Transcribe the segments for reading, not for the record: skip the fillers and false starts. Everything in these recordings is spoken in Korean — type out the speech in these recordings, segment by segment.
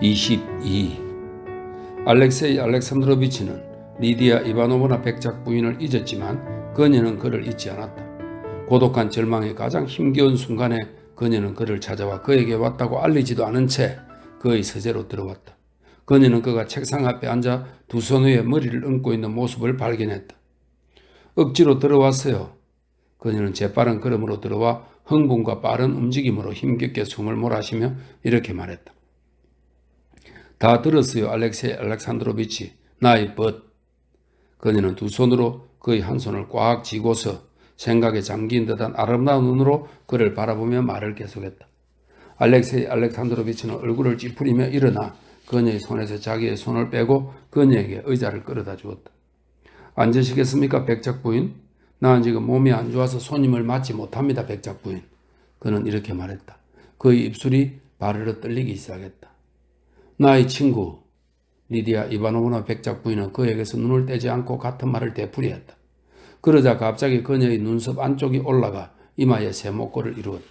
22. 알렉세이 알렉산드로비치는 리디아 이바노브나 백작 부인을 잊었지만 그녀는 그를 잊지 않았다. 고독한 절망의 가장 힘겨운 순간에 그녀는 그를 찾아와 그에게 왔다고 알리지도 않은 채 그의 서재로 들어왔다. 그녀는 그가 책상 앞에 앉아 두 손 위에 머리를 얹고 있는 모습을 발견했다. 억지로 들어왔어요. 그녀는 재빠른 걸음으로 들어와 흥분과 빠른 움직임으로 힘겹게 숨을 몰아쉬며 이렇게 말했다. 다 들었어요, 알렉세이 알렉산드로비치. 나의 벗. 그녀는 두 손으로 그의 한 손을 꽉 쥐고서 생각에 잠긴 듯한 아름다운 눈으로 그를 바라보며 말을 계속했다. 알렉세이 알렉산드로비치는 얼굴을 찌푸리며 일어나 그녀의 손에서 자기의 손을 빼고 그녀에게 의자를 끌어다 주었다. 앉으시겠습니까, 백작 부인? 나는 지금 몸이 안 좋아서 손님을 맞지 못합니다, 백작 부인. 그는 이렇게 말했다. 그의 입술이 바르르 떨리기 시작했다. 나의 친구 리디아 이바노브나 백작 부인은 그에게서 눈을 떼지 않고 같은 말을 되풀이했다. 그러자 갑자기 그녀의 눈썹 안쪽이 올라가 이마에 세모꼴을 이루었다.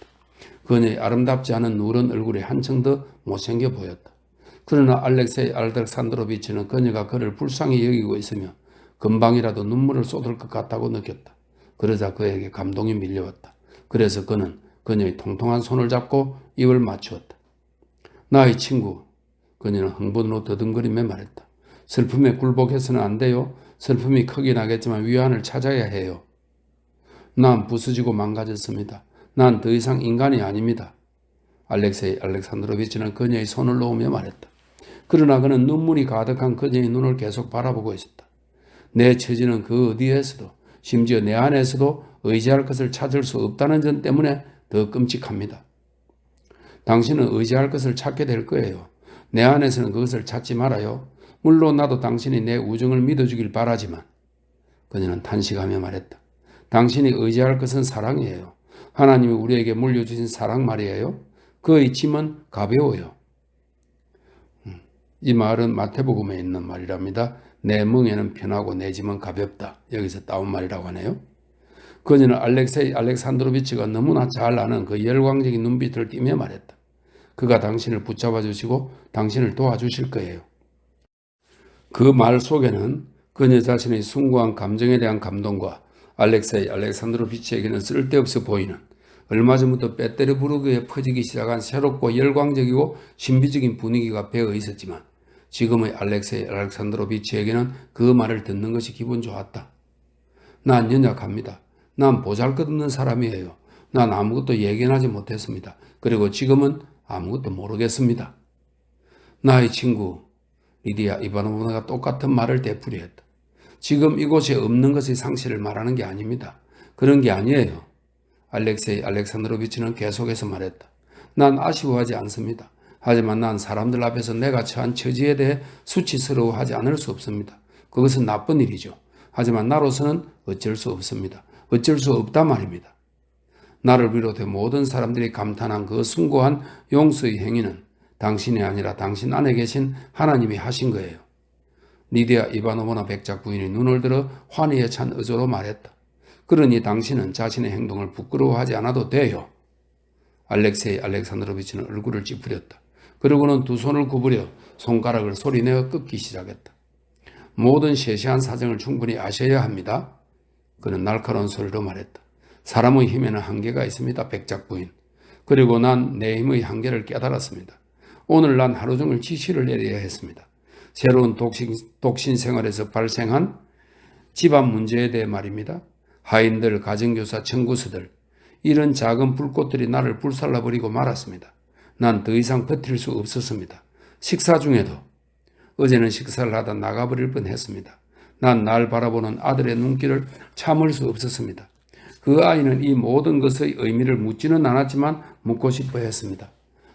그녀의 아름답지 않은 누런 얼굴이 한층 더 못생겨 보였다. 그러나 알렉세이 알렉산드로비치는 그녀가 그를 불쌍히 여기고 있으며 금방이라도 눈물을 쏟을 것 같다고 느꼈다. 그러자 그에게 감동이 밀려왔다. 그래서 그는 그녀의 통통한 손을 잡고 입을 맞추었다. 나의 친구, 그녀는 흥분으로 더듬거리며 말했다. 슬픔에 굴복해서는 안 돼요. 슬픔이 크게 나겠지만 위안을 찾아야 해요. 난 부서지고 망가졌습니다. 난 더 이상 인간이 아닙니다. 알렉세이 알렉산드로비치는 그녀의 손을 놓으며 말했다. 그러나 그는 눈물이 가득한 그녀의 눈을 계속 바라보고 있었다. 내 처지는 그 어디에서도 심지어 내 안에서도 의지할 것을 찾을 수 없다는 점 때문에 더 끔찍합니다. 당신은 의지할 것을 찾게 될 거예요. 내 안에서는 그것을 찾지 말아요. 물론 나도 당신이 내 우정을 믿어주길 바라지만 그녀는 탄식하며 말했다. 당신이 의지할 것은 사랑이에요. 하나님이 우리에게 물려주신 사랑 말이에요. 그의 짐은 가벼워요. 이 말은 마태복음에 있는 말이랍니다. 내 멍에는 편하고 내 짐은 가볍다. 여기서 따온 말이라고 하네요. 그녀는 알렉세이 알렉산드로비치가 너무나 잘 아는 그 열광적인 눈빛을 띠며 말했다. 그가 당신을 붙잡아 주시고 당신을 도와주실 거예요. 그 말 속에는 그녀 자신의 숭고한 감정에 대한 감동과 알렉세이 알렉산드로비치에게는 쓸데없어 보이는 얼마 전부터 빼때려 부르기에 퍼지기 시작한 새롭고 열광적이고 신비적인 분위기가 배어 있었지만 지금의 알렉세이 알렉산드로비치에게는 그 말을 듣는 것이 기분 좋았다. 난 연약합니다. 난 보잘것없는 사람이에요. 난 아무것도 예견하지 못했습니다. 그리고 지금은 아무것도 모르겠습니다. 나의 친구 리디아 이바노브나가 똑같은 말을 되풀이했다. 지금 이곳에 없는 것의 상실을 말하는 게 아닙니다. 그런 게 아니에요. 알렉세이 알렉산드로비치는 계속해서 말했다. 난 아쉬워하지 않습니다. 하지만 난 사람들 앞에서 내가 처한 처지에 대해 수치스러워하지 않을 수 없습니다. 그것은 나쁜 일이죠. 하지만 나로서는 어쩔 수 없습니다. 어쩔 수 없단 말입니다. 나를 비롯해 모든 사람들이 감탄한 그 숭고한 용서의 행위는 당신이 아니라 당신 안에 계신 하나님이 하신 거예요. 리디아 이바노브나 백작 부인이 눈을 들어 환희에 찬 의조로 말했다. 그러니 당신은 자신의 행동을 부끄러워하지 않아도 돼요. 알렉세이 알렉산드로비치는 얼굴을 찌푸렸다. 그러고는 두 손을 구부려 손가락을 소리내어 꺾기 시작했다. 모든 세세한 사정을 충분히 아셔야 합니다. 그는 날카로운 소리로 말했다. 사람의 힘에는 한계가 있습니다, 백작 부인. 그리고 난 내 힘의 한계를 깨달았습니다. 오늘 난 하루 종일 지시를 내려야 했습니다. 새로운 독신 생활에서 발생한 집안 문제에 대해 말입니다. 하인들, 가정교사, 청구서들, 이런 작은 불꽃들이 나를 불살라버리고 말았습니다. 난 더 이상 버틸 수 없었습니다. 식사 중에도 어제는 식사를 하다 나가버릴 뻔했습니다. 난 날 바라보는 아들의 눈길을 참을 수 없었습니다. 그 아이는 이 모든 것의 의미를 묻지는 않았지만 묻고 싶어 했습니다.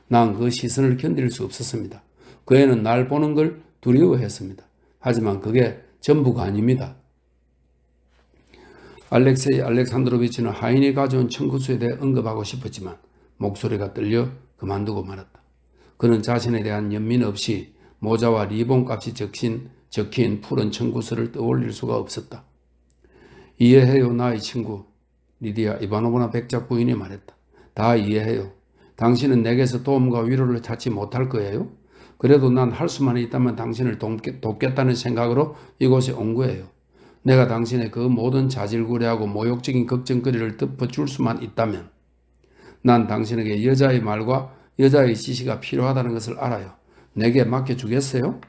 난 그 시선을 견딜 수 없었습니다. 그 애는 날 보는 걸 두려워했습니다. 하지만 그게 전부가 아닙니다. 알렉세이 알렉산드로비치는 하인이 가져온 청구서에 대해 언급하고 싶었지만 목소리가 떨려 그만두고 말았다. 그는 자신에 대한 연민 없이 모자와 리본 값이 적힌 푸른 청구서를 떠올릴 수가 없었다. 이해해요, 나의 친구. 리디아 이바노브나 백작 부인이 말했다. 다 이해해요. 당신은 내게서 도움과 위로를 찾지 못할 거예요. 그래도 난 할 수만 있다면 당신을 돕겠다는 생각으로 이곳에 온 거예요. 내가 당신의 그 모든 자질구레하고 모욕적인 걱정거리를 덮어줄 수만 있다면 난 당신에게 여자의 말과 여자의 지시가 필요하다는 것을 알아요. 내게 맡겨주겠어요?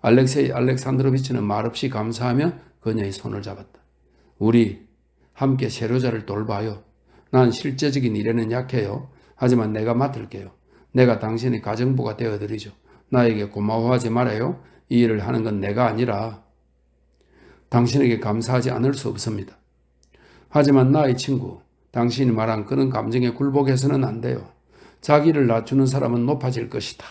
알렉세이 알렉산드로비치는 말없이 감사하며 그녀의 손을 잡았다. 우리 함께 세료자를 돌봐요. 난 실제적인 일에는 약해요. 하지만 내가 맡을게요. 내가 당신의 가정부가 되어드리죠. 나에게 고마워하지 말아요. 이 일을 하는 건 내가 아니라 당신에게 감사하지 않을 수 없습니다. 하지만 나의 친구, 당신이 말한 그런 감정에 굴복해서는 안 돼요. 자기를 낮추는 사람은 높아질 것이다.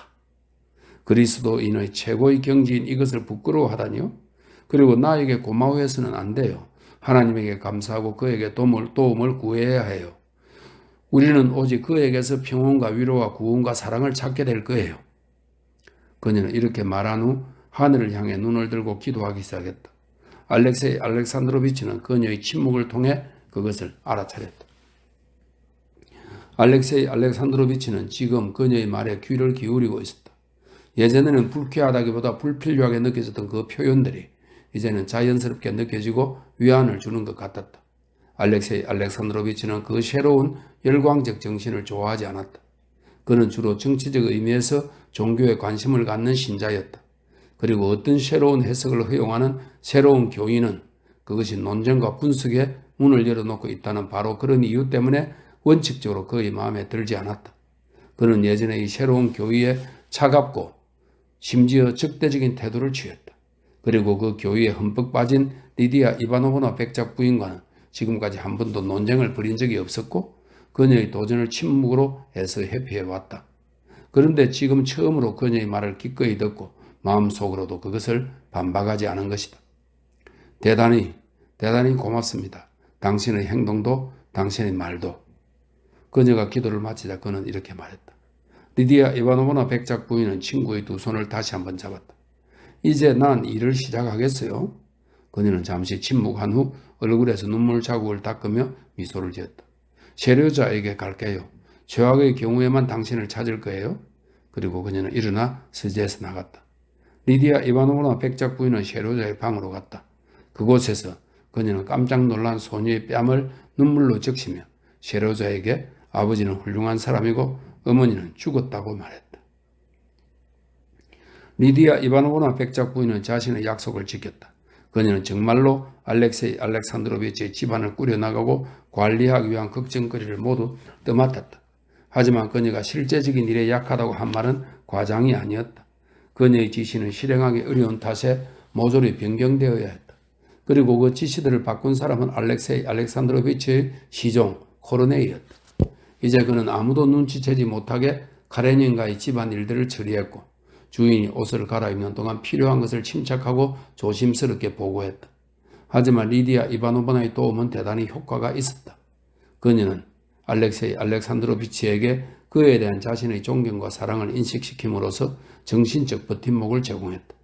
그리스도인의 최고의 경지인 이것을 부끄러워하다니요? 그리고 나에게 고마워해서는 안 돼요. 하나님에게 감사하고 그에게 도움을 구해야 해요. 우리는 오직 그에게서 평온과 위로와 구원과 사랑을 찾게 될 거예요. 그녀는 이렇게 말한 후 하늘을 향해 눈을 들고 기도하기 시작했다. 알렉세이 알렉산드로비치는 그녀의 침묵을 통해 그것을 알아차렸다. 알렉세이 알렉산드로비치는 지금 그녀의 말에 귀를 기울이고 있었다. 예전에는 불쾌하다기보다 불필요하게 느껴졌던 그 표현들이 이제는 자연스럽게 느껴지고 위안을 주는 것 같았다. 알렉세이 알렉산드로비치는 그 새로운 열광적 정신을 좋아하지 않았다. 그는 주로 정치적 의미에서 종교에 관심을 갖는 신자였다. 그리고 어떤 새로운 해석을 허용하는 새로운 교인은 그것이 논쟁과 분석에 문을 열어놓고 있다는 바로 그런 이유 때문에 원칙적으로 그의 마음에 들지 않았다. 그는 예전에 이 새로운 교의에 차갑고 심지어 적대적인 태도를 취했다. 그리고 그 교의에 흠뻑 빠진 리디아 이바노브나 백작 부인과는 지금까지 한 번도 논쟁을 벌인 적이 없었고 그녀의 도전을 침묵으로 해서 회피해왔다. 그런데 지금 처음으로 그녀의 말을 기꺼이 듣고 마음속으로도 그것을 반박하지 않은 것이다. 대단히 고맙습니다. 당신의 행동도 당신의 말도. 그녀가 기도를 마치자 그는 이렇게 말했다. 리디아 이바노브나 백작 부인은 친구의 두 손을 다시 한번 잡았다. 이제 난 일을 시작하겠어요. 그녀는 잠시 침묵한 후 얼굴에서 눈물 자국을 닦으며 미소를 지었다. 세료자에게 갈게요. 최악의 경우에만 당신을 찾을 거예요. 그리고 그녀는 일어나 서재에서 나갔다. 리디아 이바노브나 백작 부인은 세료자의 방으로 갔다. 그곳에서 그녀는 깜짝 놀란 소녀의 뺨을 눈물로 적시며 세료자에게 아버지는 훌륭한 사람이고 어머니는 죽었다고 말했다. 리디아 이바노브나 백작 부인은 자신의 약속을 지켰다. 그녀는 정말로 알렉세이 알렉산드로비치의 집안을 꾸려나가고 관리하기 위한 걱정거리를 모두 떠맡았다. 하지만 그녀가 실제적인 일에 약하다고 한 말은 과장이 아니었다. 그녀의 지시는 실행하기 어려운 탓에 모조리 변경되어야 했다. 그리고 그 지시들을 바꾼 사람은 알렉세이 알렉산드로비치의 시종 코르네이였다. 이제 그는 아무도 눈치채지 못하게 카레닌과의 집안 일들을 처리했고 주인이 옷을 갈아입는 동안 필요한 것을 침착하고 조심스럽게 보고했다. 하지만 리디아 이바노바나의 도움은 대단히 효과가 있었다. 그녀는 알렉세이 알렉산드로비치에게 그에 대한 자신의 존경과 사랑을 인식시킴으로써 정신적 버팀목을 제공했다.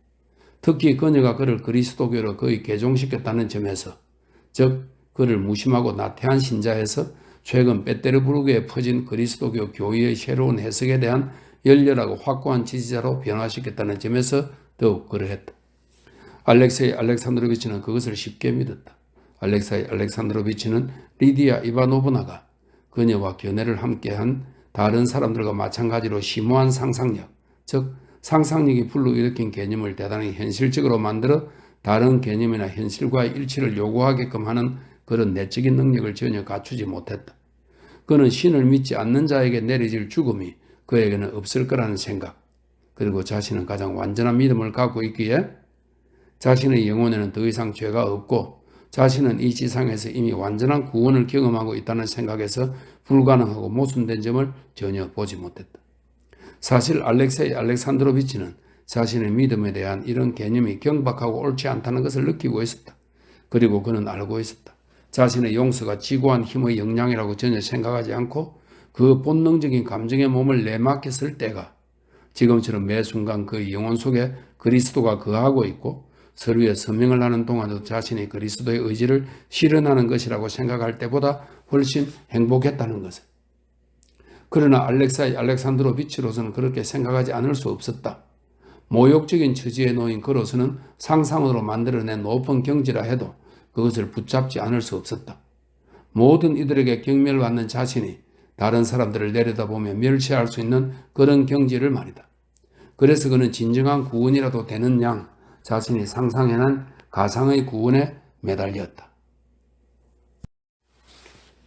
특히 그녀가 그를 그리스도교로 거의 개종시켰다는 점에서, 즉 그를 무심하고 나태한 신자에서 최근 베테르부르크에 퍼진 그리스도교 교의의 새로운 해석에 대한 열렬하고 확고한 지지자로 변화시켰다는 점에서 더욱 그러했다. 알렉세이 알렉산드로비치는 그것을 쉽게 믿었다. 알렉세이 알렉산드로비치는 리디아 이바노브나가 그녀와 견해를 함께한 다른 사람들과 마찬가지로 심오한 상상력, 즉 상상력이 불러일으킨 개념을 대단히 현실적으로 만들어 다른 개념이나 현실과의 일치를 요구하게끔 하는 그런 내적인 능력을 전혀 갖추지 못했다. 그는 신을 믿지 않는 자에게 내려질 죽음이 그에게는 없을 거라는 생각, 그리고 자신은 가장 완전한 믿음을 갖고 있기에 자신의 영혼에는 더 이상 죄가 없고 자신은 이 지상에서 이미 완전한 구원을 경험하고 있다는 생각에서 불가능하고 모순된 점을 전혀 보지 못했다. 사실 알렉세이 알렉산드로비치는 자신의 믿음에 대한 이런 개념이 경박하고 옳지 않다는 것을 느끼고 있었다. 그리고 그는 알고 있었다. 자신의 용서가 지고한 힘의 영향이라고 전혀 생각하지 않고 그 본능적인 감정의 몸을 내맡겼을 때가 지금처럼 매 순간 그의 영혼 속에 그리스도가 거하고 있고 서로의 서명을 하는 동안도 자신이 그리스도의 의지를 실현하는 것이라고 생각할 때보다 훨씬 행복했다는 것을. 그러나 알렉사이 알렉산드로비치로서는 그렇게 생각하지 않을 수 없었다. 모욕적인 처지에 놓인 그로서는 상상으로 만들어낸 높은 경지라 해도 그것을 붙잡지 않을 수 없었다. 모든 이들에게 경멸받는 자신이 다른 사람들을 내려다보며 멸시할 수 있는 그런 경지를 말이다. 그래서 그는 진정한 구원이라도 되는 양 자신이 상상해낸 가상의 구원에 매달렸다.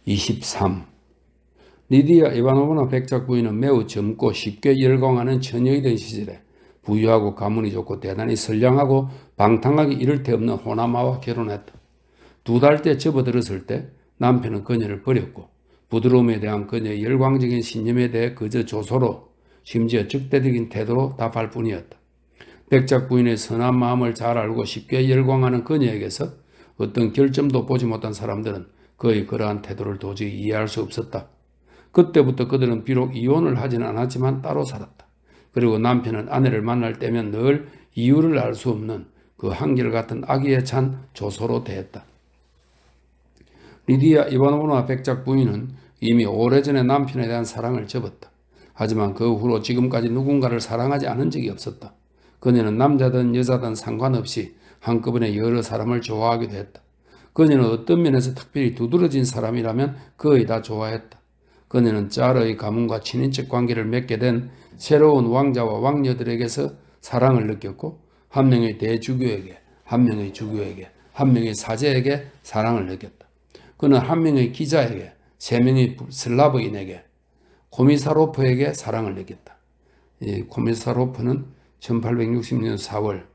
23. 리디아 이바노브나 백작 부인은 매우 젊고 쉽게 열광하는 처녀이던 시절에 부유하고 가문이 좋고 대단히 선량하고 방탕하기 이를 데 없는 호나마와 결혼했다. 2달째 접어들었을 때 남편은 그녀를 버렸고 부드러움에 대한 그녀의 열광적인 신념에 대해 그저 조소로 심지어 적대적인 태도로 답할 뿐이었다. 백작 부인의 선한 마음을 잘 알고 쉽게 열광하는 그녀에게서 어떤 결점도 보지 못한 사람들은 그의 그러한 태도를 도저히 이해할 수 없었다. 그때부터 그들은 비록 이혼을 하지는 않았지만 따로 살았다. 그리고 남편은 아내를 만날 때면 늘 이유를 알 수 없는 그 한결같은 악의에 찬 조소로 대했다. 리디아 이바노브나 백작 부인은 이미 오래전에 남편에 대한 사랑을 접었다. 하지만 그 후로 지금까지 누군가를 사랑하지 않은 적이 없었다. 그녀는 남자든 여자든 상관없이 한꺼번에 여러 사람을 좋아하기도 했다. 그녀는 어떤 면에서 특별히 두드러진 사람이라면 거의 다 좋아했다. 그녀는 짤의 가문과 친인척 관계를 맺게 된 새로운 왕자와 왕녀들에게서 사랑을 느꼈고 한 명의 대주교에게, 한 명의 주교에게, 한 명의 사제에게 사랑을 느꼈다. 그는 한 명의 기자에게, 3명의 슬라브인에게, 코미사로프에게 사랑을 느꼈다. 이 코미사로프는 1860년 4월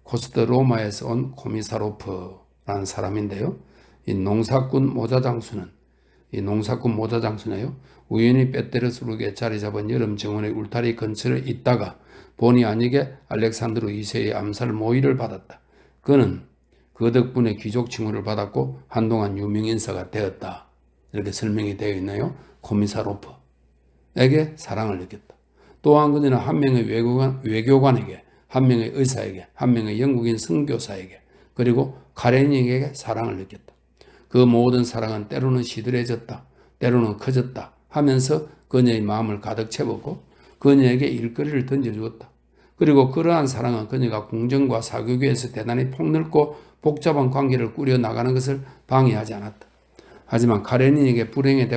코스트 로마에서 온 코미사로프라는 사람인데요. 이 농사꾼 모자장수네요. 우연히 페테르스부르크에 자리 잡은 여름 정원의 울타리 근처에 있다가 본의 아니게 알렉산드로 2세의 암살 모의를 받았다. 그는 그 덕분에 귀족 칭호를 받았고 한동안 유명 인사가 되었다. 이렇게 설명이 되어 있나요? 코미사로프에게 사랑을 느꼈다. 또한 그녀는 한 명의 외교관에게, 한 명의 의사에게, 한 명의 영국인 선교사에게, 그리고 카레닌에게 사랑을 느꼈다. 그 모든 사랑은 때로는 시들해졌다, 때로는 커졌다 하면서 그녀의 마음을 가득 채웠고 그녀에게 일거리를 던져주었다. 그리고 그러한 사랑은 그녀가 궁정과 사교계에서 대단히 폭넓고 복잡한 관계를 꾸려나가는 것을 방해하지 않았다. 하지만 카레닌에게 불행이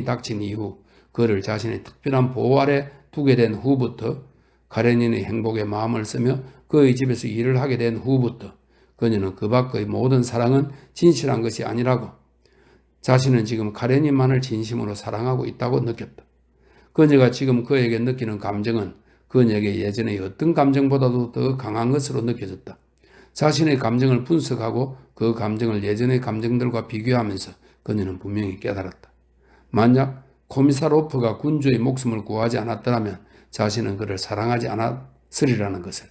닥친 이후 그를 자신의 특별한 보호 아래 두게 된 후부터, 카레닌의 행복에 마음을 쓰며 그의 집에서 일을 하게 된 후부터 그녀는 그 밖의 모든 사랑은 진실한 것이 아니라고, 자신은 지금 카레닌만을 진심으로 사랑하고 있다고 느꼈다. 그녀가 지금 그에게 느끼는 감정은 그녀에게 예전의 어떤 감정보다도 더 강한 것으로 느껴졌다. 자신의 감정을 분석하고 그 감정을 예전의 감정들과 비교하면서 그녀는 분명히 깨달았다. 만약 코미사로프가 군주의 목숨을 구하지 않았더라면 자신은 그를 사랑하지 않았으리라는 것을,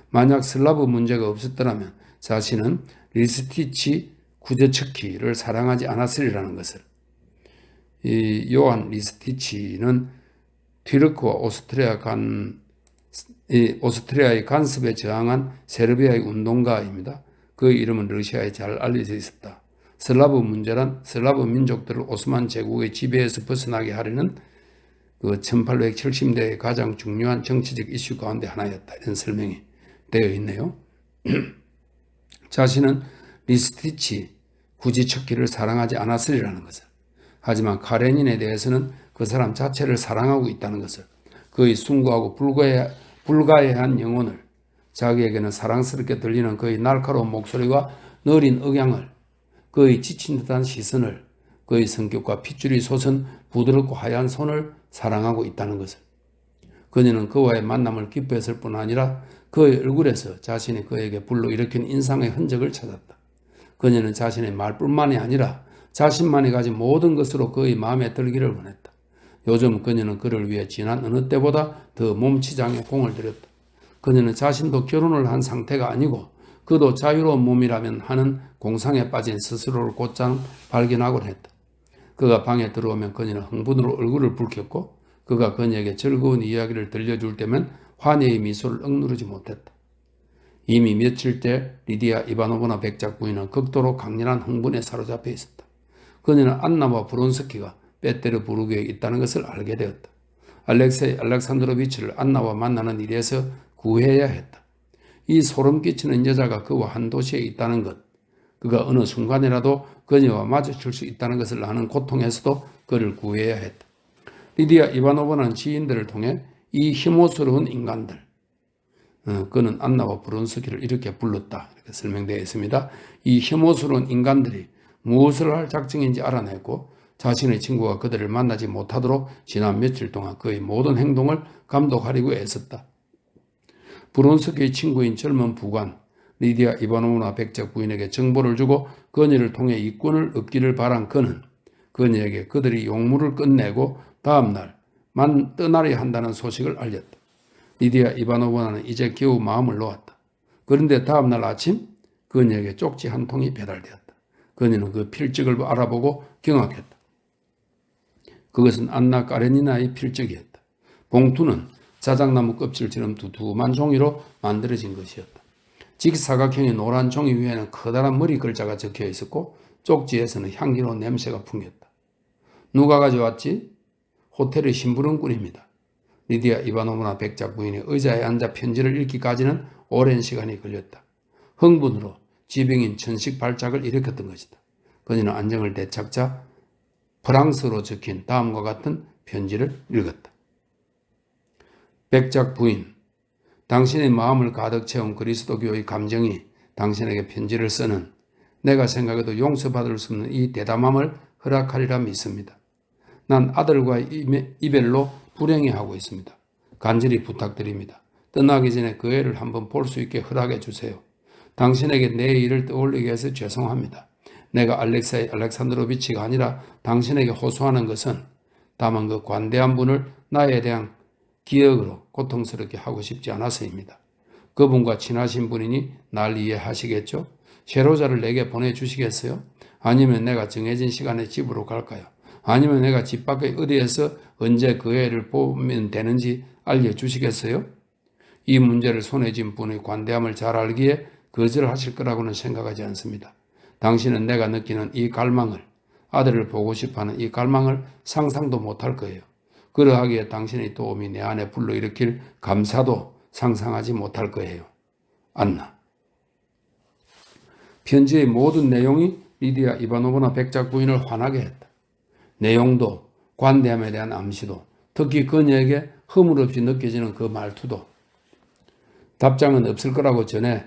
만약 슬라브 문제가 없었더라면 자신은 리스티치 구제츠키를 사랑하지 않았으리라는 것을. 이 요한 리스티치는 튀르크와 오스트리아의 간섭에 저항한 세르비아의 운동가입니다. 그 이름은 러시아에 잘 알려져 있었다. 슬라브 문제란 슬라브 민족들을 오스만 제국의 지배에서 벗어나게 하려는 그 1870년대의 가장 중요한 정치적 이슈 가운데 하나였다. 이런 설명이 되어 있네요. 자신은 리스티치 구지척기를 사랑하지 않았으리라는 것을, 하지만 카레닌에 대해서는 그 사람 자체를 사랑하고 있다는 것을, 그의 숭고하고 불가해한 영혼을, 자기에게는 사랑스럽게 들리는 그의 날카로운 목소리와 느린 억양을, 그의 지친 듯한 시선을, 그의 성격과 핏줄이 솟은 부드럽고 하얀 손을 사랑하고 있다는 것을. 그녀는 그와의 만남을 기뻐했을 뿐 아니라 그의 얼굴에서 자신이 그에게 불러일으킨 인상의 흔적을 찾았다. 그녀는 자신의 말뿐만이 아니라 자신만이 가진 모든 것으로 그의 마음에 들기를 원했다. 요즘 그녀는 그를 위해 지난 어느 때보다 더 몸치장에 공을 들였다. 그녀는 자신도 결혼을 한 상태가 아니고 그도 자유로운 몸이라면 하는 공상에 빠진 스스로를 곧장 발견하곤 했다. 그가 방에 들어오면 그녀는 흥분으로 얼굴을 붉혔고 그가 그녀에게 즐거운 이야기를 들려줄 때면 환희의 미소를 억누르지 못했다. 이미 며칠째 리디아 이바노브나 백작 부인은 극도로 강렬한 흥분에 사로잡혀 있었다. 그녀는 안나와 브론스키가 빼때려 부르기에 있다는 것을 알게 되었다. 알렉세이 알렉산드로비치를 안나와 만나는 일에서 구해야 했다. 이 소름 끼치는 여자가 그와 한 도시에 있다는 것, 그가 어느 순간이라도 그녀와 마주칠 수 있다는 것을 아는 고통에서도 그를 구해야 했다. 리디아 이바노바는 지인들을 통해 이 혐오스러운 인간들, 그는 안나와 브론스키를 이렇게 불렀다. 이렇게 설명되어 있습니다. 이 혐오스러운 인간들이 무엇을 할 작정인지 알아냈고 자신의 친구가 그들을 만나지 못하도록 지난 며칠 동안 그의 모든 행동을 감독하려고 애썼다. 브론스키의 친구인 젊은 부관 리디아 이바노브나 백작 부인에게 정보를 주고 그녀를 통해 이권을 얻기를 바란 그는 그녀에게 그들이 용무를 끝내고 다음날 떠나려 한다는 소식을 알렸다. 리디아 이바노브나는 이제 겨우 마음을 놓았다. 그런데 다음날 아침 그녀에게 쪽지 한 통이 배달되었다. 그녀는 그 필적을 알아보고 경악했다. 그것은 안나 까레니나의 필적이었다. 봉투는 자작나무 껍질처럼 두툼한 종이로 만들어진 것이었다. 직사각형의 노란 종이 위에는 커다란 머리 글자가 적혀 있었고 쪽지에서는 향기로운 냄새가 풍겼다. 누가 가져왔지? 호텔의 심부름꾼입니다. 리디아 이바노브나 백작 부인이 의자에 앉아 편지를 읽기까지는 오랜 시간이 걸렸다. 흥분으로 지병인 천식 발작을 일으켰던 것이다. 그녀는 안정을 되찾자 프랑스어로 적힌 다음과 같은 편지를 읽었다. 백작 부인, 당신의 마음을 가득 채운 그리스도교의 감정이 당신에게 편지를 쓰는 내가 생각해도 용서받을 수 없는 이 대담함을 허락하리라 믿습니다. 난 아들과의 이별로 불행해하고 있습니다. 간절히 부탁드립니다. 떠나기 전에 그 애를 한번 볼 수 있게 허락해 주세요. 당신에게 내 일을 떠올리게 해서 죄송합니다. 내가 알렉세이 알렉산드로비치가 아니라 당신에게 호소하는 것은 다만 그 관대한 분을 나에 대한 기억으로 고통스럽게 하고 싶지 않아서입니다. 그분과 친하신 분이니 날 이해하시겠죠? 세로자를 내게 보내주시겠어요? 아니면 내가 정해진 시간에 집으로 갈까요? 아니면 내가 집 밖에 어디에서 언제 그 애를 보면 되는지 알려주시겠어요? 이 문제를 손에 쥔 분의 관대함을 잘 알기에 거절하실 거라고는 생각하지 않습니다. 당신은 내가 느끼는 이 갈망을, 아들을 보고 싶어하는 이 갈망을 상상도 못할 거예요. 그러하기에 당신의 도움이 내 안에 불러일으킬 감사도 상상하지 못할 거예요. 안나. 편지의 모든 내용이 리디아 이바노브나 백작 부인을 화나게 했다. 내용도 관대함에 대한 암시도 특히 그녀에게 허물없이 느껴지는 그 말투도 답장은 없을 거라고 전해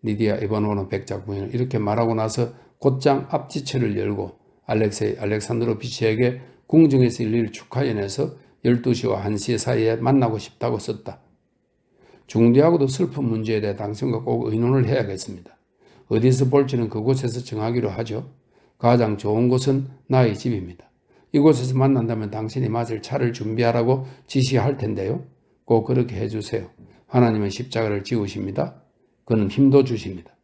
리디아 이바노브나 백작 부인은 이렇게 말하고 나서 곧장 앞지체를 열고 알렉세이 알렉산드로비치에게 궁정에서 열릴 축하연에서 12시와 1시 사이에 만나고 싶다고 썼다. 중대하고도 슬픈 문제에 대해 당신과 꼭 의논을 해야겠습니다. 어디서 볼지는 그곳에서 정하기로 하죠. 가장 좋은 곳은 나의 집입니다. 이곳에서 만난다면 당신이 맞을 차를 준비하라고 지시할 텐데요. 꼭 그렇게 해주세요. 하나님은 십자가를 지우십니다. 그는 힘도 주십니다.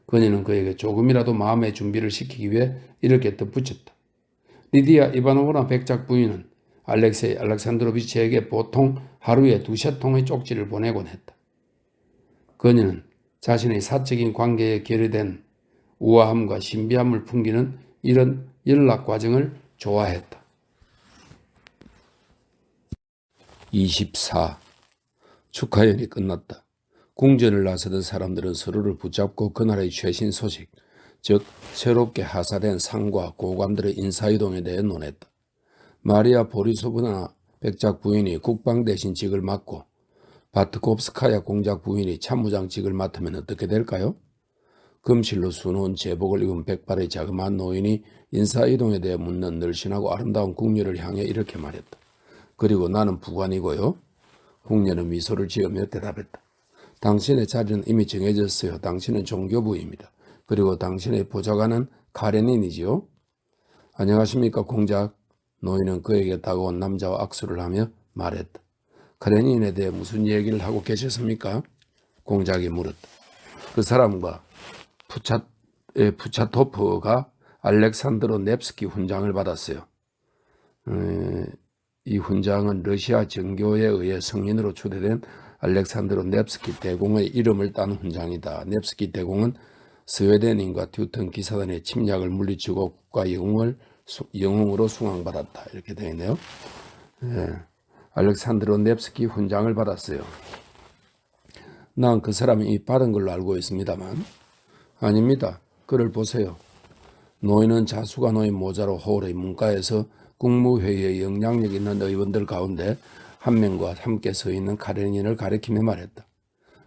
그녀는 그에게 조금이라도 마음의 준비를 시키기 위해 이렇게 덧붙였다. 리디아 이바노브나 백작 부인은 알렉세이 알렉산드로비치에게 보통 하루에 2-3통의 쪽지를 보내곤 했다. 그녀는 자신의 사적인 관계에 결여된 우아함과 신비함을 풍기는 이런 연락 과정을 좋아했다. 24. 축하연이 끝났다. 궁전을 나서던 사람들은 서로를 붙잡고 그날의 최신 소식, 즉 새롭게 하사된 상과 고관들의 인사이동에 대해 논했다. 마리아 보리소브나 백작 부인이 국방 대신직을 맡고 바트콥스카야 공작 부인이 참무장직을 맡으면 어떻게 될까요? 금실로 수놓은 제복을 입은 백발의 자그마한 노인이 인사이동에 대해 묻는 늘씬하고 아름다운 궁녀를 향해 이렇게 말했다. 그리고 나는 부관이고요. 궁녀는 미소를 지으며 대답했다. 당신의 자리는 이미 정해졌어요. 당신은 종교부입니다. 그리고 당신의 보좌관은 카레닌이지요. 안녕하십니까 공작. 노인은 그에게 다가온 남자와 악수를 하며 말했다. 카레닌에 대해 무슨 얘기를 하고 계셨습니까? 공작이 물었다. 그 사람과 푸차토프가 알렉산드로 넵스키 훈장을 받았어요. 이 훈장은 러시아 정교에 의해 성인으로 추대된 알렉산드로 넵스키 대공의 이름을 딴 훈장이다. 넵스키 대공은 스웨덴인과 튜턴 기사단의 침략을 물리치고 국가 영웅을 영웅으로 숭앙받았다. 이렇게 되어 있네요. 예. 알렉산드로 넵스키 훈장을 받았어요. 난 그 사람이 이 받은 걸로 알고 있습니다만 아닙니다. 그를 보세요. 노인은 자수가 놓인 모자로 홀의 문가에서 국무회의에 영향력 있는 의원들 가운데 한 명과 함께 서 있는 카레닌을 가리키며 말했다.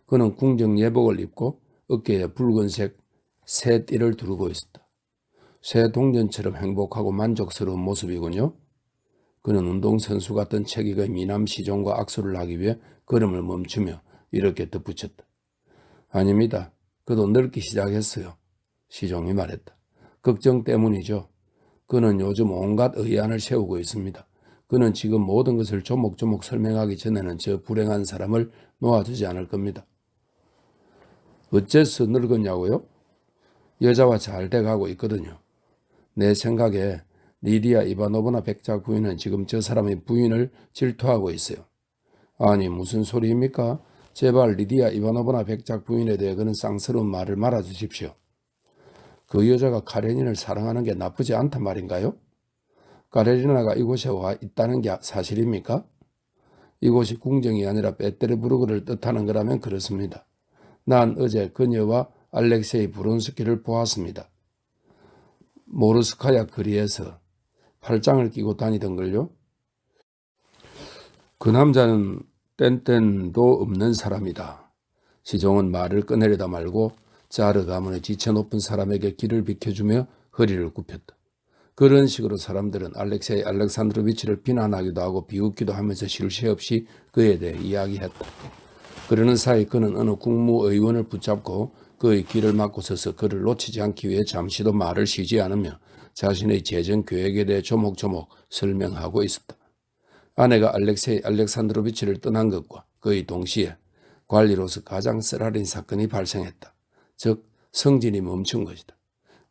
그는 궁정 예복을 입고 어깨에 붉은색 새 띠를 두르고 있었다. 새 동전처럼 행복하고 만족스러운 모습이군요. 그는 운동선수 같은 체격의 미남 시종과 악수를 하기 위해 걸음을 멈추며 이렇게 덧붙였다. 아닙니다. 그도 늙기 시작했어요. 시종이 말했다. 걱정 때문이죠. 그는 요즘 온갖 의안을 세우고 있습니다. 그는 지금 모든 것을 조목조목 설명하기 전에는 저 불행한 사람을 놓아주지 않을 겁니다. 어째서 늙었냐고요? 여자와 잘 돼가고 있거든요. 내 생각에 리디아 이바노브나 백작 부인은 지금 저 사람의 부인을 질투하고 있어요. 아니 무슨 소리입니까? 제발 리디아 이바노브나 백작 부인에 대해 그런 쌍스러운 말을 말아주십시오. 그 여자가 카레닌을 사랑하는 게 나쁘지 않단 말인가요? 카레리나가 이곳에 와 있다는 게 사실입니까? 이곳이 궁정이 아니라 베테르부르크를 뜻하는 거라면 그렇습니다. 난 어제 그녀와 알렉세이 브론스키를 보았습니다. 모르스카야 거리에서 팔짱을 끼고 다니던걸요. 그 남자는 뗀뗀도 없는 사람이다. 시종은 말을 꺼내려다 말고 자르 가문의 지체 높은 사람에게 길을 비켜주며 허리를 굽혔다. 그런 식으로 사람들은 알렉세이 알렉산드로비치를 비난하기도 하고 비웃기도 하면서 쉴 새 없이 그에 대해 이야기했다. 그러는 사이 그는 어느 국무의원을 붙잡고 그의 길을 막고 서서 그를 놓치지 않기 위해 잠시도 말을 쉬지 않으며 자신의 재정 계획에 대해 조목조목 설명하고 있었다. 아내가 알렉세이 알렉산드로비치를 떠난 것과 거의 동시에 관리로서 가장 쓰라린 사건이 발생했다. 즉 성진이 멈춘 것이다.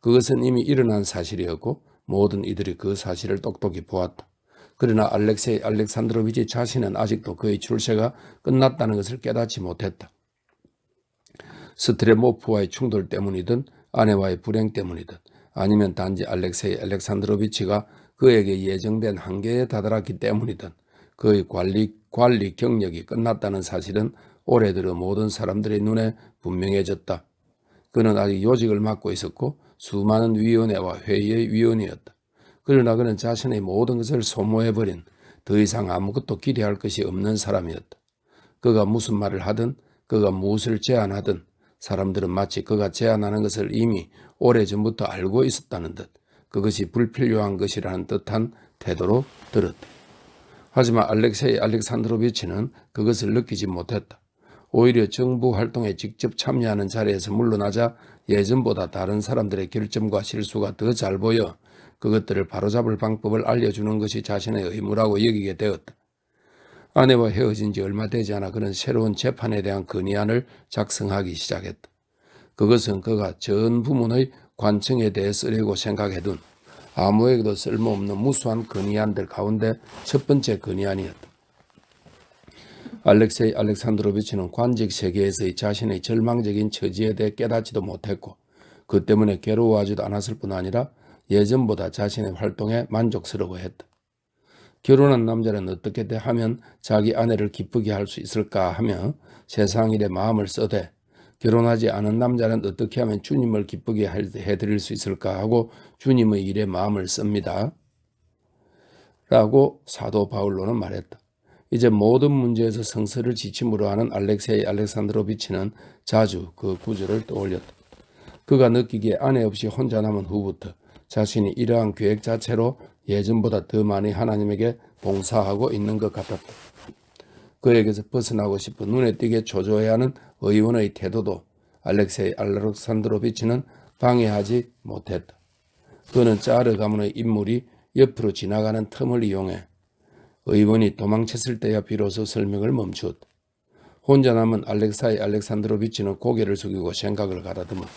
그것은 이미 일어난 사실이었고 모든 이들이 그 사실을 똑똑히 보았다. 그러나 알렉세이 알렉산드로비치 자신은 아직도 그의 출세가 끝났다는 것을 깨닫지 못했다. 스트레모프와의 충돌 때문이든 아내와의 불행 때문이든 아니면 단지 알렉세이 알렉산드로비치가 그에게 예정된 한계에 다다랐기 때문이든 그의 관리 경력이 끝났다는 사실은 올해 들어 모든 사람들의 눈에 분명해졌다. 그는 아직 요직을 맡고 있었고 수많은 위원회와 회의의 위원이었다. 그러나 그는 자신의 모든 것을 소모해버린 더 이상 아무것도 기대할 것이 없는 사람이었다. 그가 무슨 말을 하든 그가 무엇을 제안하든 사람들은 마치 그가 제안하는 것을 이미 오래전부터 알고 있었다는 듯 그것이 불필요한 것이라는 듯한 태도로 들었다. 하지만 알렉세이 알렉산드로비치는 그것을 느끼지 못했다. 오히려 정부 활동에 직접 참여하는 자리에서 물러나자 예전보다 다른 사람들의 결점과 실수가 더 잘 보여 그것들을 바로잡을 방법을 알려주는 것이 자신의 의무라고 여기게 되었다. 아내와 헤어진 지 얼마 되지 않아 그는 새로운 재판에 대한 건의안을 작성하기 시작했다. 그것은 그가 전 부문의 관청에 대해 쓰려고 생각해둔 아무에게도 쓸모없는 무수한 건의안들 가운데 첫 번째 건의안이었다. 알렉세이 알렉산드로비치는 관직 세계에서의 자신의 절망적인 처지에 대해 깨닫지도 못했고 그 때문에 괴로워하지도 않았을 뿐 아니라 예전보다 자신의 활동에 만족스러워했다. 결혼한 남자는 어떻게 하면 자기 아내를 기쁘게 할 수 있을까 하며 세상 일에 마음을 써대 결혼하지 않은 남자는 어떻게 하면 주님을 기쁘게 해드릴 수 있을까 하고 주님의 일에 마음을 씁니다. 라고 사도 바울로는 말했다. 이제 모든 문제에서 성서를 지침으로 하는 알렉세이 알렉산드로비치는 자주 그 구절을 떠올렸다. 그가 느끼기에 아내 없이 혼자 남은 후부터 자신이 이러한 계획 자체로 예전보다 더 많이 하나님에게 봉사하고 있는 것 같았다. 그에게서 벗어나고 싶어 눈에 띄게 초조해하는 의원의 태도도 알렉세이 알렉산드로비치는 방해하지 못했다. 그는 짜르 가문의 인물이 옆으로 지나가는 틈을 이용해 의원이 도망쳤을 때야 비로소 설명을 멈추었다. 혼자 남은 알렉세이 알렉산드로비치는 고개를 숙이고 생각을 가다듬었다.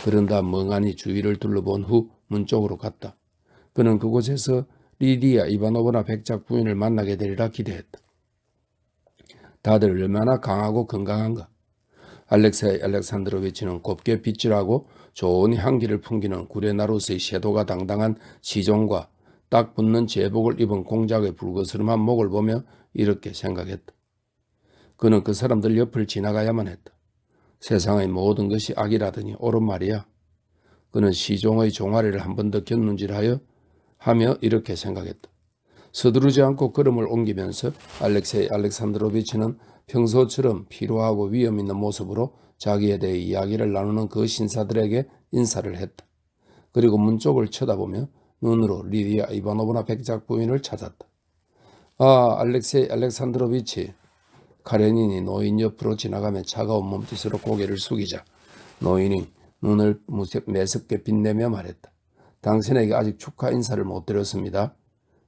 그런 다음 멍하니 주위를 둘러본 후 문 쪽으로 갔다. 그는 그곳에서 리디아 이바노브나 백작 부인을 만나게 되리라 기대했다. 다들 얼마나 강하고 건강한가. 알렉세이 알렉산드로비치는 곱게 빗질하고 좋은 향기를 풍기는 구레나룻의 섀도가 당당한 시종과 딱 붙는 제복을 입은 공작의 불거스름한 목을 보며 이렇게 생각했다. 그는 그 사람들 옆을 지나가야만 했다. 세상의 모든 것이 악이라더니 옳은 말이야. 그는 시종의 종아리를 한 번 더 곁눈질하며 이렇게 생각했다. 서두르지 않고 걸음을 옮기면서 알렉세이 알렉산드로비치는 평소처럼 피로하고 위험 있는 모습으로 자기에 대해 이야기를 나누는 그 신사들에게 인사를 했다. 그리고 문 쪽을 쳐다보며 눈으로 리디아 이바노브나 백작 부인을 찾았다. 아, 알렉세이 알렉산드로비치. 카레닌이 노인 옆으로 지나가며 차가운 몸짓으로 고개를 숙이자 노인이 눈을 매섭게 빛내며 말했다. 당신에게 아직 축하 인사를 못 드렸습니다.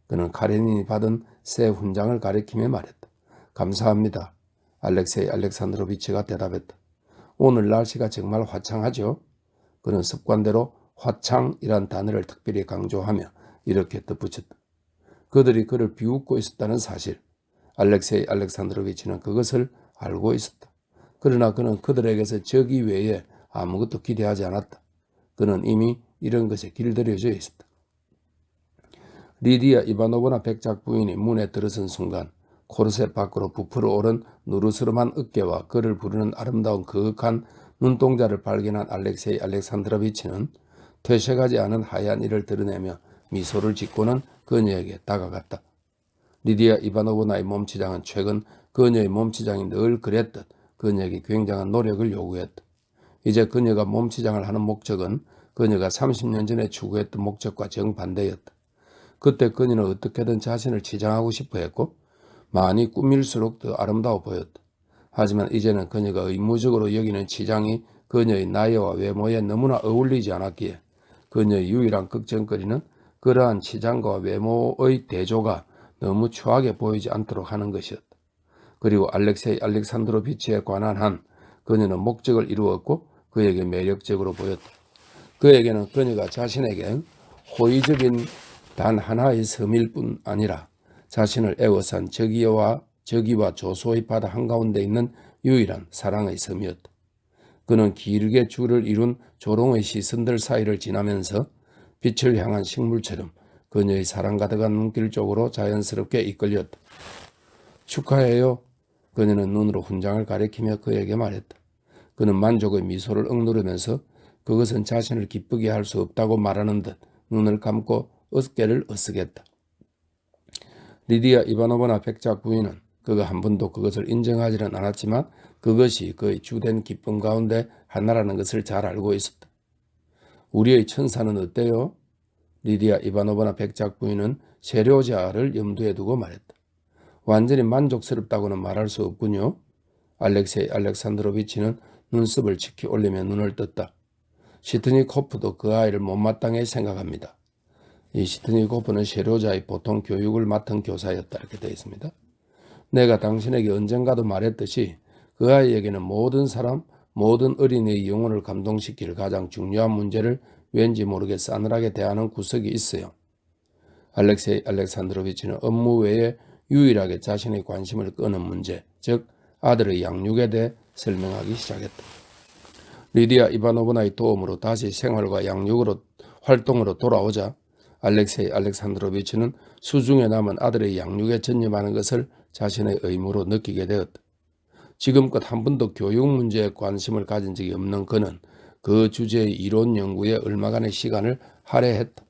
그는 카레닌이 받은 새 훈장을 가리키며 말했다. 감사합니다. 알렉세이 알렉산드로비치가 대답했다. 오늘 날씨가 정말 화창하죠? 그는 습관대로 화창이란 단어를 특별히 강조하며 이렇게 덧붙였다. 그들이 그를 비웃고 있었다는 사실. 알렉세이 알렉산드로비치는 그것을 알고 있었다. 그러나 그는 그들에게서 저기 외에 아무것도 기대하지 않았다. 그는 이미 이런 것에 길들여져 있었다. 리디아 이바노브나 백작 부인이 문에 들어선 순간 코르셋 밖으로 부풀어 오른 누르스름한 어깨와 그를 부르는 아름다운 그윽한 눈동자를 발견한 알렉세이 알렉산드로비치는 퇴색하지 않은 하얀 이를 드러내며 미소를 짓고는 그녀에게 다가갔다. 리디아 이바노브나의 몸치장은 최근 그녀의 몸치장이 늘 그랬듯 그녀에게 굉장한 노력을 요구했다. 이제 그녀가 몸치장을 하는 목적은 그녀가 30년 전에 추구했던 목적과 정반대였다. 그때 그녀는 어떻게든 자신을 치장하고 싶어 했고 많이 꾸밀수록 더 아름다워 보였다. 하지만 이제는 그녀가 의무적으로 여기는 치장이 그녀의 나이와 외모에 너무나 어울리지 않았기에 그녀의 유일한 걱정거리는 그러한 치장과 외모의 대조가 너무 추하게 보이지 않도록 하는 것이었다. 그리고 알렉세이 알렉산드로비치에 관한 한 그녀는 목적을 이루었고 그에게 매력적으로 보였다. 그에게는 그녀가 자신에게 호의적인 단 하나의 섬일 뿐 아니라 자신을 애워싼 저기와 조소의 바다 한가운데 있는 유일한 사랑의 섬이었다. 그는 길게 줄을 이룬 조롱의 시선들 사이를 지나면서 빛을 향한 식물처럼 그녀의 사랑 가득한 눈길 쪽으로 자연스럽게 이끌렸다. 축하해요. 그녀는 눈으로 훈장을 가리키며 그에게 말했다. 그는 만족의 미소를 억누르면서 그것은 자신을 기쁘게 할 수 없다고 말하는 듯 눈을 감고 어깨를 으쓱했다. 리디아 이바노브나 백작 부인은 그가 한 번도 그것을 인정하지는 않았지만 그것이 그의 주된 기쁨 가운데 하나라는 것을 잘 알고 있었다. 우리의 천사는 어때요? 리디아 이바노브나 백작 부인은 세료자를 염두에 두고 말했다. 완전히 만족스럽다고는 말할 수 없군요. 알렉세이 알렉산드로비치는 눈썹을 치키 올리며 눈을 떴다. 시트니코프도 그 아이를 못마땅히 생각합니다. 이 시트니코프는 세료자의 보통 교육을 맡은 교사였다. 이렇게 되어 있습니다. 내가 당신에게 언젠가도 말했듯이 그 아이에게는 모든 어린이의 영혼을 감동시킬 가장 중요한 문제를 왠지 모르게 싸늘하게 대하는 구석이 있어요. 알렉세이 알렉산드로비치는 업무 외에 유일하게 자신의 관심을 끄는 문제, 즉 아들의 양육에 대해 설명하기 시작했다. 리디아 이바노브나의 도움으로 다시 생활과 활동으로 돌아오자 알렉세이 알렉산드로비치는 수중에 남은 아들의 양육에 전념하는 것을 자신의 의무로 느끼게 되었다. 지금껏 한 번도 교육 문제에 관심을 가진 적이 없는 그는 그 주제의 이론 연구에 얼마간의 시간을 할애했다.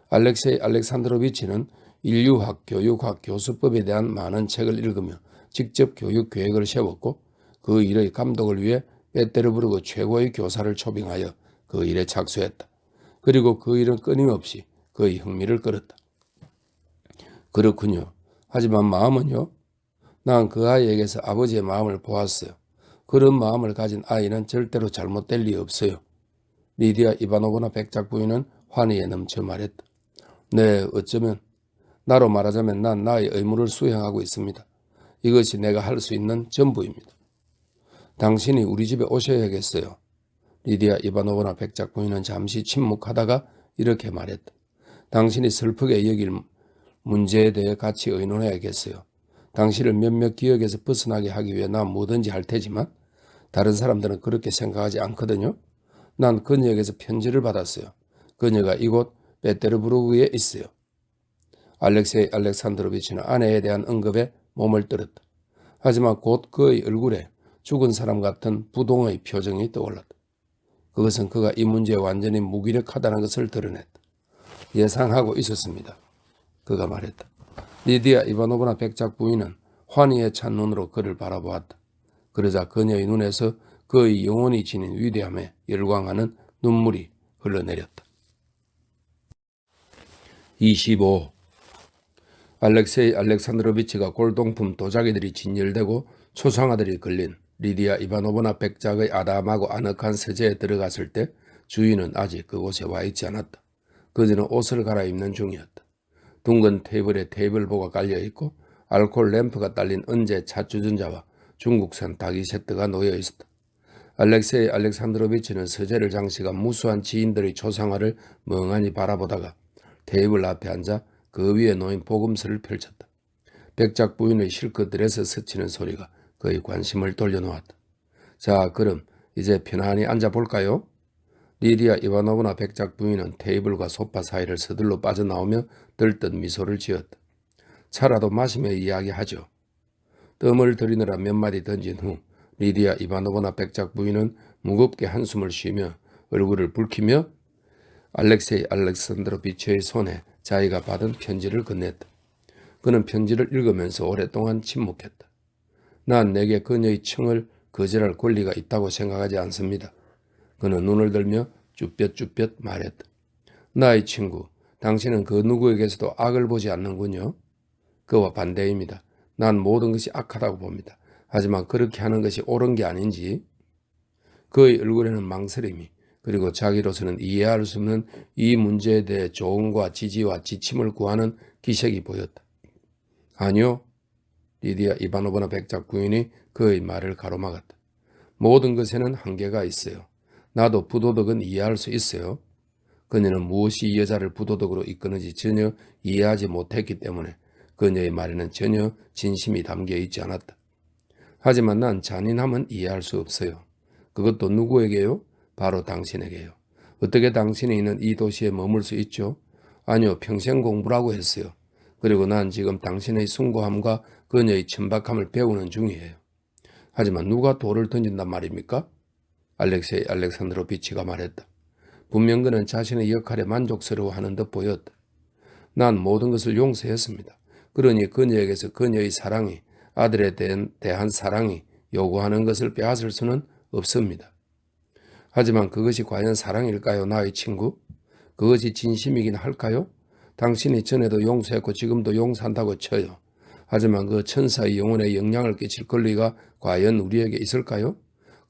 알렉세이 알렉산드로비치는 인류학, 교육학, 교수법에 대한 많은 책을 읽으며 직접 교육 계획을 세웠고 그 일의 감독을 위해 페테르부르크 최고의 교사를 초빙하여 그 일에 착수했다. 그리고 그 일은 끊임없이 그의 흥미를 끌었다. 그렇군요. 하지만 마음은요? 난 그 아이에게서 아버지의 마음을 보았어요. 그런 마음을 가진 아이는 절대로 잘못될 리 없어요. 리디아 이바노브나 백작 부인은 환희에 넘쳐 말했다. 네, 어쩌면 나로 말하자면 난 나의 의무를 수행하고 있습니다. 이것이 내가 할 수 있는 전부입니다. 당신이 우리 집에 오셔야겠어요. 리디아 이바노브나 백작 부인은 잠시 침묵하다가 이렇게 말했다. 당신이 슬프게 여길 문제에 대해 같이 의논해야겠어요. 당신을 몇몇 기억에서 벗어나게 하기 위해 난 뭐든지 할 테지만 다른 사람들은 그렇게 생각하지 않거든요. 난 그녀에게서 편지를 받았어요. 그녀가 이곳 베테르부르크에 있어요. 알렉세이 알렉산드로비치는 아내에 대한 언급에 몸을 떨었다. 하지만 곧 그의 얼굴에 죽은 사람 같은 부동의 표정이 떠올랐다. 그것은 그가 이 문제에 완전히 무기력하다는 것을 드러냈다. 예상하고 있었습니다. 그가 말했다. 리디아 이바노브나 백작 부인은 환희에 찬 눈으로 그를 바라보았다. 그러자 그녀의 눈에서 그의 영혼이 지닌 위대함에 열광하는 눈물이 흘러내렸다. 25. 알렉세이 알렉산드로비치가 골동품 도자기들이 진열되고 초상화들이 걸린 리디아 이바노브나 백작의 아담하고 아늑한 서재에 들어갔을 때 주인은 아직 그곳에 와 있지 않았다. 그녀는 옷을 갈아입는 중이었다. 둥근 테이블에 테이블보가 깔려있고 알코올 램프가 딸린 은재 찻주전자와 중국산 닭이 세트가 놓여 있었다. 알렉세이 알렉산드로비치는 서재를 장식한 무수한 지인들의 초상화를 멍하니 바라보다가 테이블 앞에 앉아 그 위에 놓인 복음서를 펼쳤다. 백작 부인의 실컷 드레스 스치는 소리가 그의 관심을 돌려놓았다. 자, 그럼 이제 편안히 앉아볼까요? 리디아 이바노브나 백작 부인은 테이블과 소파 사이를 서둘러 빠져나오며 들뜬 미소를 지었다. 차라도 마시며 이야기하죠. 뜸을 들이느라 몇 마디 던진 후 리디아 이바노브나 백작 부인은 무겁게 한숨을 쉬며 얼굴을 붉히며 알렉세이 알렉산드로비치의 손에 자기가 받은 편지를 건넸다. 그는 편지를 읽으면서 오랫동안 침묵했다. 난 내게 그녀의 청을 거절할 권리가 있다고 생각하지 않습니다. 그는 눈을 들며 쭈뼛쭈뼛 말했다. 나의 친구, 당신은 그 누구에게서도 악을 보지 않는군요. 그와 반대입니다. 난 모든 것이 악하다고 봅니다. 하지만 그렇게 하는 것이 옳은 게 아닌지. 그의 얼굴에는 망설임이 그리고 자기로서는 이해할 수 없는 이 문제에 대해 조언과 지지와 지침을 구하는 기색이 보였다. 아니요. 리디아 이바노브나 백작 부인이 그의 말을 가로막았다. 모든 것에는 한계가 있어요. 나도 부도덕은 이해할 수 있어요. 그녀는 무엇이 이 여자를 부도덕으로 이끄는지 전혀 이해하지 못했기 때문에 그녀의 말에는 전혀 진심이 담겨 있지 않았다. 하지만 난 잔인함은 이해할 수 없어요. 그것도 누구에게요? 바로 당신에게요. 어떻게 당신이 있는 이 도시에 머물 수 있죠? 아니요, 평생 공부라고 했어요. 그리고 난 지금 당신의 숭고함과 그녀의 천박함을 배우는 중이에요. 하지만 누가 돌을 던진단 말입니까? 알렉세이 알렉산드로비치가 말했다. 분명 그는 자신의 역할에 만족스러워하는 듯 보였다. 난 모든 것을 용서했습니다. 그러니 그녀에게서 그녀의 사랑이, 아들에 대한 사랑이 요구하는 것을 빼앗을 수는 없습니다. 하지만 그것이 과연 사랑일까요, 나의 친구? 그것이 진심이긴 할까요? 당신이 전에도 용서했고 지금도 용서한다고 쳐요. 하지만 그 천사의 영혼에 영향을 끼칠 권리가 과연 우리에게 있을까요?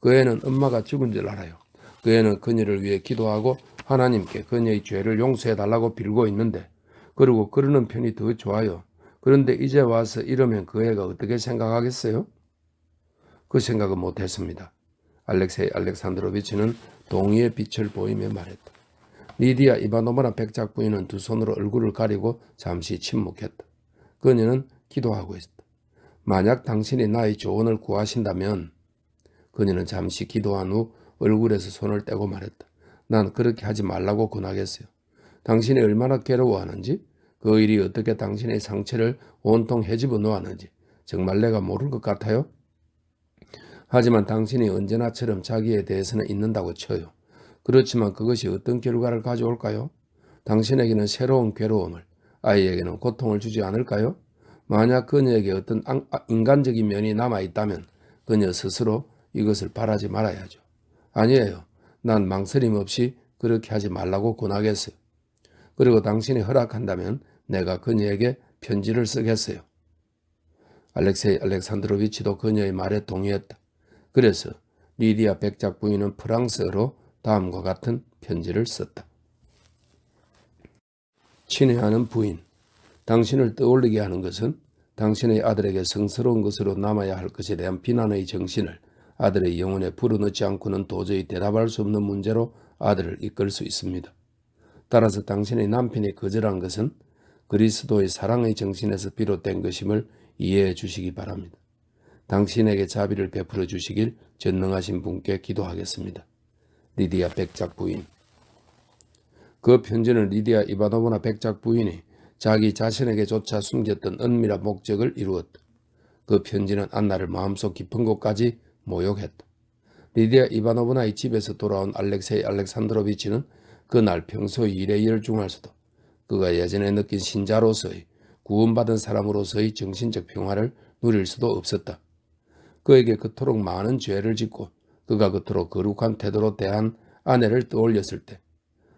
그 애는 엄마가 죽은 줄 알아요. 그 애는 그녀를 위해 기도하고 하나님께 그녀의 죄를 용서해달라고 빌고 있는데, 그리고 그러는 편이 더 좋아요. 그런데 이제 와서 이러면 그 애가 어떻게 생각하겠어요? 그 생각은 못했습니다. 알렉세이 알렉산드로비치는 동의의 빛을 보이며 말했다. 리디아 이바노브나 백작 부인은 두 손으로 얼굴을 가리고 잠시 침묵했다. 그녀는 기도하고 있었다. 만약 당신이 나의 조언을 구하신다면. 그녀는 잠시 기도한 후 얼굴에서 손을 떼고 말했다. 난 그렇게 하지 말라고 권하겠어요. 당신이 얼마나 괴로워하는지, 그 일이 어떻게 당신의 상처를 온통 헤집어 놓았는지 정말 내가 모를 것 같아요? 하지만 당신이 언제나처럼 자기에 대해서는 있는다고 쳐요. 그렇지만 그것이 어떤 결과를 가져올까요? 당신에게는 새로운 괴로움을, 아이에게는 고통을 주지 않을까요? 만약 그녀에게 어떤 인간적인 면이 남아있다면 그녀 스스로 이것을 바라지 말아야죠. 아니에요. 난 망설임 없이 그렇게 하지 말라고 권하겠어요. 그리고 당신이 허락한다면 내가 그녀에게 편지를 쓰겠어요. 알렉세이 알렉산드로비치도 그녀의 말에 동의했다. 그래서 리디아 백작 부인은 프랑스어로 다음과 같은 편지를 썼다. 친애하는 부인, 당신을 떠올리게 하는 것은 당신의 아들에게 성스러운 것으로 남아야 할 것에 대한 비난의 정신을 아들의 영혼에 불어넣지 않고는 도저히 대답할 수 없는 문제로 아들을 이끌 수 있습니다. 따라서 당신의 남편이 거절한 것은 그리스도의 사랑의 정신에서 비롯된 것임을 이해해 주시기 바랍니다. 당신에게 자비를 베풀어 주시길 전능하신 분께 기도하겠습니다. 리디아 백작 부인. 그 편지는 리디아 이바노브나 백작 부인이 자기 자신에게조차 숨겼던 은밀한 목적을 이루었다. 그 편지는 안나를 마음속 깊은 곳까지 모욕했다. 리디아 이바노브나의 집에서 돌아온 알렉세이 알렉산드로비치는 그날 평소 일에 열중할 수도, 그가 예전에 느낀 신자로서의, 구원받은 사람으로서의 정신적 평화를 누릴 수도 없었다. 그에게 그토록 많은 죄를 짓고 그가 그토록 거룩한 태도로 대한 아내를 떠올렸을 때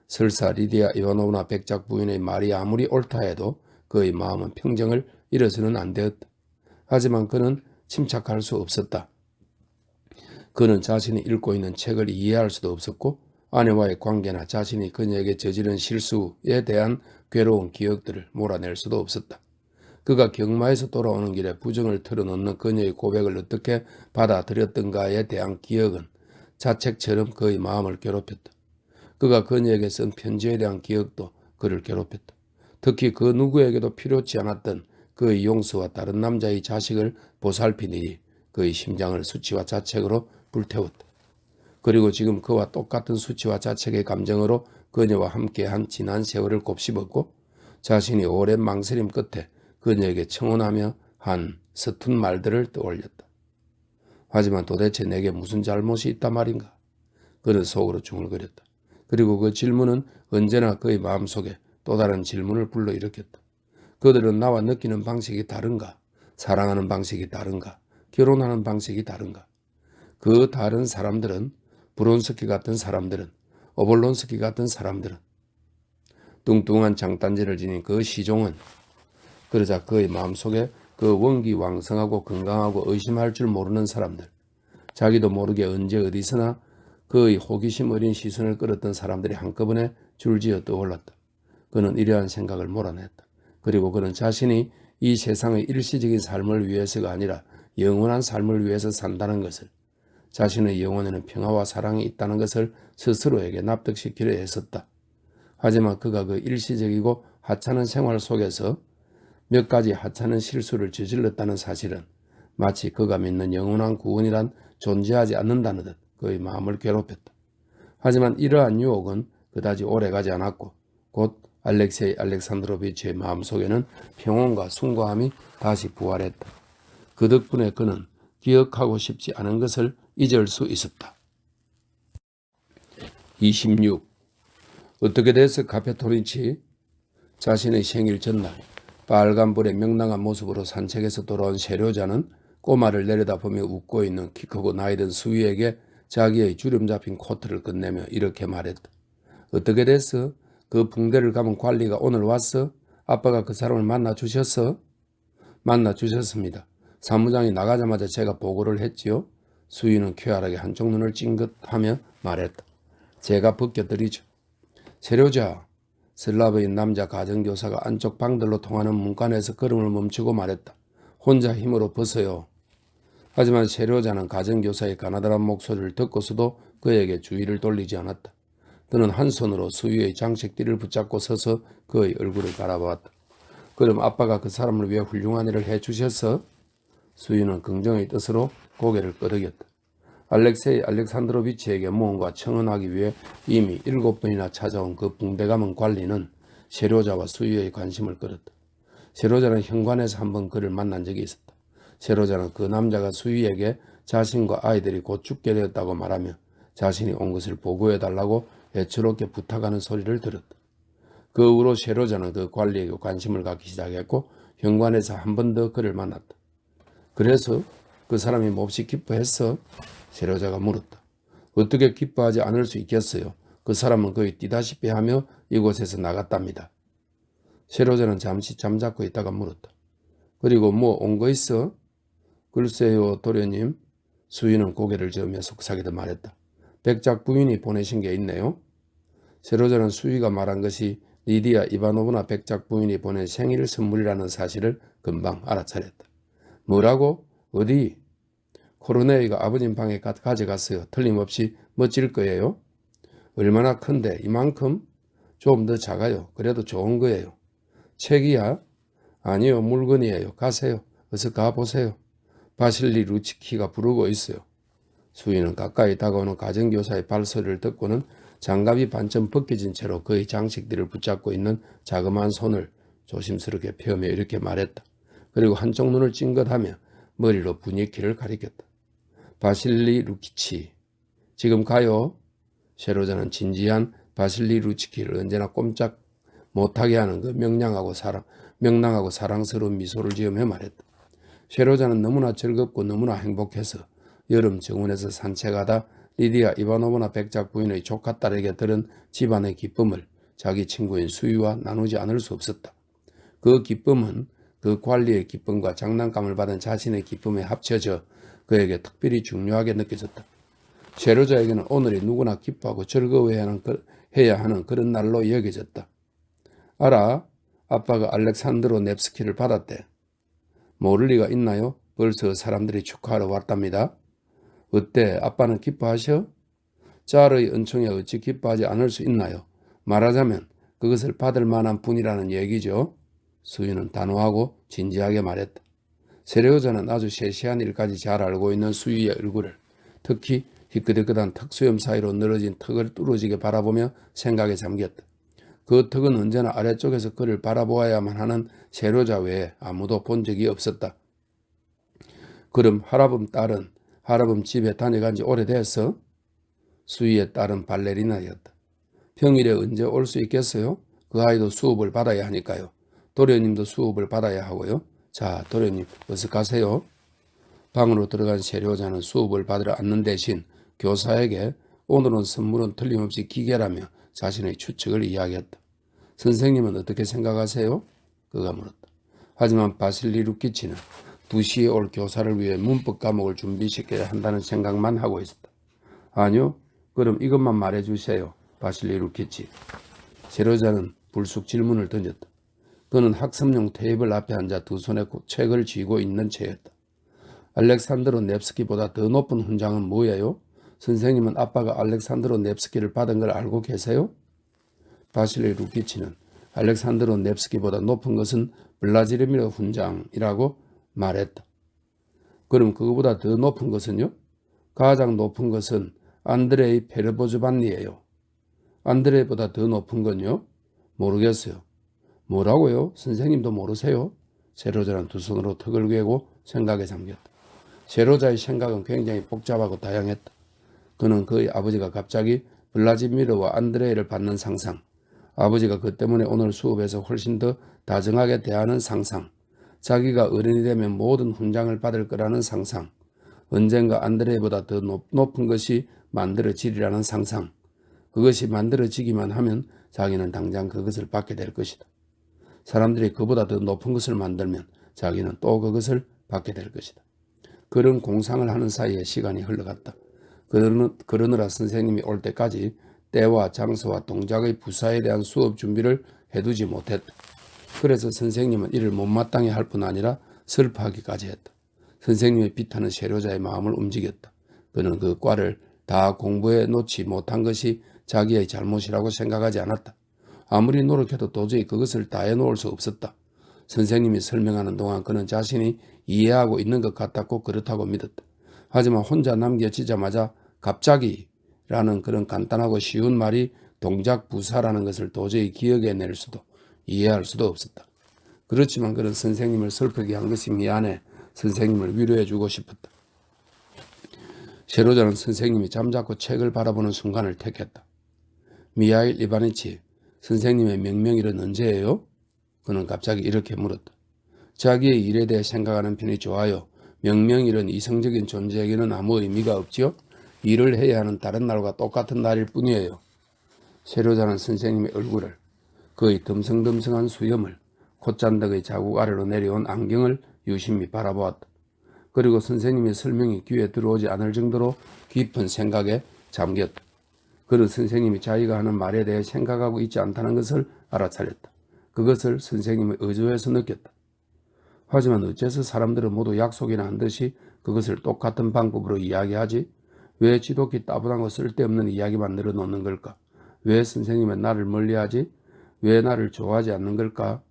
설사 리디아 이바노브나 백작 부인의 말이 아무리 옳다 해도 그의 마음은 평정을 잃어서는 안 되었다. 하지만 그는 침착할 수 없었다. 그는 자신이 읽고 있는 책을 이해할 수도 없었고 아내와의 관계나 자신이 그녀에게 저지른 실수에 대한 괴로운 기억들을 몰아낼 수도 없었다. 그가 경마에서 돌아오는 길에 부정을 털어놓는 그녀의 고백을 어떻게 받아들였던가에 대한 기억은 자책처럼 그의 마음을 괴롭혔다. 그가 그녀에게 쓴 편지에 대한 기억도 그를 괴롭혔다. 특히 그 누구에게도 필요치 않았던 그의 용서와 다른 남자의 자식을 보살핀 일이 그의 심장을 수치와 자책으로 불태웠다. 그리고 지금 그와 똑같은 수치와 자책의 감정으로 그녀와 함께한 지난 세월을 곱씹었고 자신이 오랜 망설임 끝에 그녀에게 청혼하며 한 서툰 말들을 떠올렸다. 하지만 도대체 내게 무슨 잘못이 있단 말인가? 그는 속으로 중얼거렸다. 그리고 그 질문은 언제나 그의 마음속에 또 다른 질문을 불러일으켰다. 그들은 나와 느끼는 방식이 다른가? 사랑하는 방식이 다른가? 결혼하는 방식이 다른가? 그 다른 사람들은, 브론스키 같은 사람들은, 오볼론스키 같은 사람들은, 뚱뚱한 장단지를 지닌 그 시종은, 그러자 그의 마음속에 그 원기왕성하고 건강하고 의심할 줄 모르는 사람들, 자기도 모르게 언제 어디서나 그의 호기심 어린 시선을 끌었던 사람들이 한꺼번에 줄지어 떠올랐다. 그는 이러한 생각을 몰아냈다. 그리고 그는 자신이 이 세상의 일시적인 삶을 위해서가 아니라 영원한 삶을 위해서 산다는 것을, 자신의 영혼에는 평화와 사랑이 있다는 것을 스스로에게 납득시키려 했었다. 하지만 그가 그 일시적이고 하찮은 생활 속에서 몇 가지 하찮은 실수를 저질렀다는 사실은 마치 그가 믿는 영원한 구원이란 존재하지 않는다는 듯 그의 마음을 괴롭혔다. 하지만 이러한 유혹은 그다지 오래가지 않았고 곧 알렉세이 알렉산드로비치의 마음속에는 평온과 숭고함이 다시 부활했다. 그 덕분에 그는 기억하고 싶지 않은 것을 잊을 수 있었다. 26. 어떻게 돼서 카페토리치 자신의 생일 전날 빨간불에 명랑한 모습으로 산책에서 돌아온 세료자는 꼬마를 내려다보며 웃고 있는 키 크고 나이든 수위에게 자기의 주름 잡힌 코트를 끝내며 이렇게 말했다. 어떻게 됐어? 그 붕대를 감은 관리가 오늘 왔어? 아빠가 그 사람을 만나 주셨어? 만나 주셨습니다. 사무장이 나가자마자 제가 보고를 했지요. 수위는 쾌활하게 한쪽 눈을 찡긋하며 말했다. 제가 벗겨드리죠. 세료자, 슬라브인 남자 가정교사가 안쪽 방들로 통하는 문간에서 걸음을 멈추고 말했다. 혼자 힘으로 벗어요. 하지만 세료자는 가정교사의 가나다란 목소리를 듣고서도 그에게 주의를 돌리지 않았다. 그는 한 손으로 수위의 장식띠를 붙잡고 서서 그의 얼굴을 바라보았다. 그럼 아빠가 그 사람을 위해 훌륭한 일을 해주셨어? 수위는 긍정의 뜻으로 고개를 끄덕였다. 알렉세이 알렉산드로비치에게 무언가 청혼하기 위해 이미 7번이나 찾아온 그 붕대 감은 관리는 세료자와 수위의 관심을 끌었다. 세료자는 현관에서 한번 그를 만난 적이 있었다. 세료자는 그 남자가 수위에게 자신과 아이들이 곧 죽게 되었다고 말하며 자신이 온 것을 보고해달라고 애처롭게 부탁하는 소리를 들었다. 그 후로 세료자는 그 관리에게 관심을 갖기 시작했고 현관에서 한 번 더 그를 만났다. 그래서 그 사람이 몹시 기뻐했어? 세료자가 물었다. 어떻게 기뻐하지 않을 수 있겠어요? 그 사람은 거의 뛰다시피 하며 이곳에서 나갔답니다. 세료자는 잠시 잠자코 있다가 물었다. 그리고 뭐 온 거 있어? 글쎄요, 도련님. 수인은 고개를 저으며 속삭이듯 말했다. 백작 부인이 보내신 게 있네요. 세료자는 수위가 말한 것이 리디아 이바노브나 백작 부인이 보낸 생일 선물이라는 사실을 금방 알아차렸다. 뭐라고? 어디? 코르네이가 아버님 방에 가져갔어요. 틀림없이 멋질 거예요. 얼마나 큰데? 이만큼? 좀 더 작아요. 그래도 좋은 거예요. 책이야? 아니요, 물건이에요. 가세요. 어서 가보세요. 바실리 루치키가 부르고 있어요. 수희는 가까이 다가오는 가정교사의 발소리를 듣고는 장갑이 반쯤 벗겨진 채로 그의 장식들을 붙잡고 있는 자그마한 손을 조심스럽게 펴며 이렇게 말했다. 그리고 한쪽 눈을 찡긋하며 머리로 분위기를 가리켰다. 바실리 루키치, 지금 가요. 셰로자는 진지한 바실리 루치키를 언제나 꼼짝 못하게 하는 그 명랑하고 사랑스러운 미소를 지으며 말했다. 셰로자는 너무나 즐겁고 너무나 행복해서 여름 정원에서 산책하다 리디아 이바노브나 백작 부인의 조카 딸에게 들은 집안의 기쁨을 자기 친구인 수유와 나누지 않을 수 없었다. 그 기쁨은 그 관리의 기쁨과 장난감을 받은 자신의 기쁨에 합쳐져 그에게 특별히 중요하게 느껴졌다. 셰로자에게는 오늘이 누구나 기뻐하고 즐거워해야 하는 그런 날로 여겨졌다. 알아, 아빠가 알렉산드로 넵스키를 받았대. 모를 리가 있나요? 벌써 사람들이 축하하러 왔답니다. 어때? 아빠는 기뻐하셔? 짤의 은총에 어찌 기뻐하지 않을 수 있나요? 말하자면 그것을 받을 만한 분이라는 얘기죠. 수유는 단호하고 진지하게 말했다. 세례요자는 아주 세세한 일까지 잘 알고 있는 수유의 얼굴을, 특히 희끗희끗한 턱수염 사이로 늘어진 턱을 뚫어지게 바라보며 생각에 잠겼다. 그 턱은 언제나 아래쪽에서 그를 바라보아야만 하는 세례요자 외에 아무도 본 적이 없었다. 그럼 할아범 집에 다녀간 지 오래됐어? 수희의 딸은 발레리나였다. 평일에 언제 올 수 있겠어요? 그 아이도 수업을 받아야 하니까요. 도련님도 수업을 받아야 하고요. 자, 도련님 어서 가세요. 방으로 들어간 세례요자는 수업을 받으러 앉는 대신 교사에게 오늘은 선물은 틀림없이 기계라며 자신의 추측을 이야기했다. 선생님은 어떻게 생각하세요? 그가 물었다. 하지만 바실리 루키치는 2시에 올 교사를 위해 문법 과목을 준비시켜야 한다는 생각만 하고 있었다. 아니요. 그럼 이것만 말해주세요. 바실리 루키치. 세례요자는 불쑥 질문을 던졌다. 그는 학습용 테이블 앞에 앉아 두 손에 책을 쥐고 있는 채였다. 알렉산드로 넵스키보다 더 높은 훈장은 뭐예요? 선생님은 아빠가 알렉산드로 넵스키를 받은 걸 알고 계세요? 바실리 루키치는 알렉산드로 넵스키보다 높은 것은 블라지르미르 훈장이라고 말했다. 그럼 그거보다 더 높은 것은요? 가장 높은 것은 안드레이 페르보즈반니예요. 안드레이보다 더 높은 건요? 모르겠어요. 뭐라고요? 선생님도 모르세요? 세로자는 두 손으로 턱을 괴고 생각에 잠겼다. 세로자의 생각은 굉장히 복잡하고 다양했다. 그는 그의 아버지가 갑자기 블라지미르와 안드레이를 받는 상상, 아버지가 그 때문에 오늘 수업에서 훨씬 더 다정하게 대하는 상상, 자기가 어른이 되면 모든 훈장을 받을 거라는 상상, 언젠가 안드레이보다 더 높은 것이 만들어지리라는 상상, 그것이 만들어지기만 하면 자기는 당장 그것을 받게 될 것이다. 사람들이 그보다 더 높은 것을 만들면 자기는 또 그것을 받게 될 것이다. 그런 공상을 하는 사이에 시간이 흘러갔다. 그러느라 선생님이 올 때까지 때와 장소와 동작의 부사에 대한 수업 준비를 해두지 못했다. 그래서 선생님은 이를 못마땅해 할 뿐 아니라 슬퍼하기까지 했다. 선생님의 비타는 세례자의 마음을 움직였다. 그는 그 과를 다 공부해 놓지 못한 것이 자기의 잘못이라고 생각하지 않았다. 아무리 노력해도 도저히 그것을 다 해놓을 수 없었다. 선생님이 설명하는 동안 그는 자신이 이해하고 있는 것 같았고 그렇다고 믿었다. 하지만 혼자 남겨지자마자 갑자기 라는 그런 간단하고 쉬운 말이 동작 부사라는 것을 도저히 기억해낼 수도 이해할 수도 없었다. 그렇지만 그는 선생님을 슬프게 한 것이 미안해 선생님을 위로해주고 싶었다. 세로자는 선생님이 잠자코 책을 바라보는 순간을 택했다. 미하일 이바니치, 선생님의 명명일은 언제예요? 그는 갑자기 이렇게 물었다. 자기의 일에 대해 생각하는 편이 좋아요. 명명일은 이성적인 존재에게는 아무 의미가 없지요. 일을 해야 하는 다른 날과 똑같은 날일 뿐이에요. 세로자는 선생님의 얼굴을, 그의 듬성듬성한 수염을, 콧잔덕의 자국 아래로 내려온 안경을 유심히 바라보았다. 그리고 선생님의 설명이 귀에 들어오지 않을 정도로 깊은 생각에 잠겼다. 그는 선생님이 자기가 하는 말에 대해 생각하고 있지 않다는 것을 알아차렸다. 그것을 선생님의 의조에서 느꼈다. 하지만 어째서 사람들은 모두 약속이나 한 듯이 그것을 똑같은 방법으로 이야기하지? 왜 지독히 따분하고 쓸데없는 이야기만 늘어놓는 걸까? 왜 선생님은 나를 멀리하지? 왜 나를 좋아하지 않는 걸까?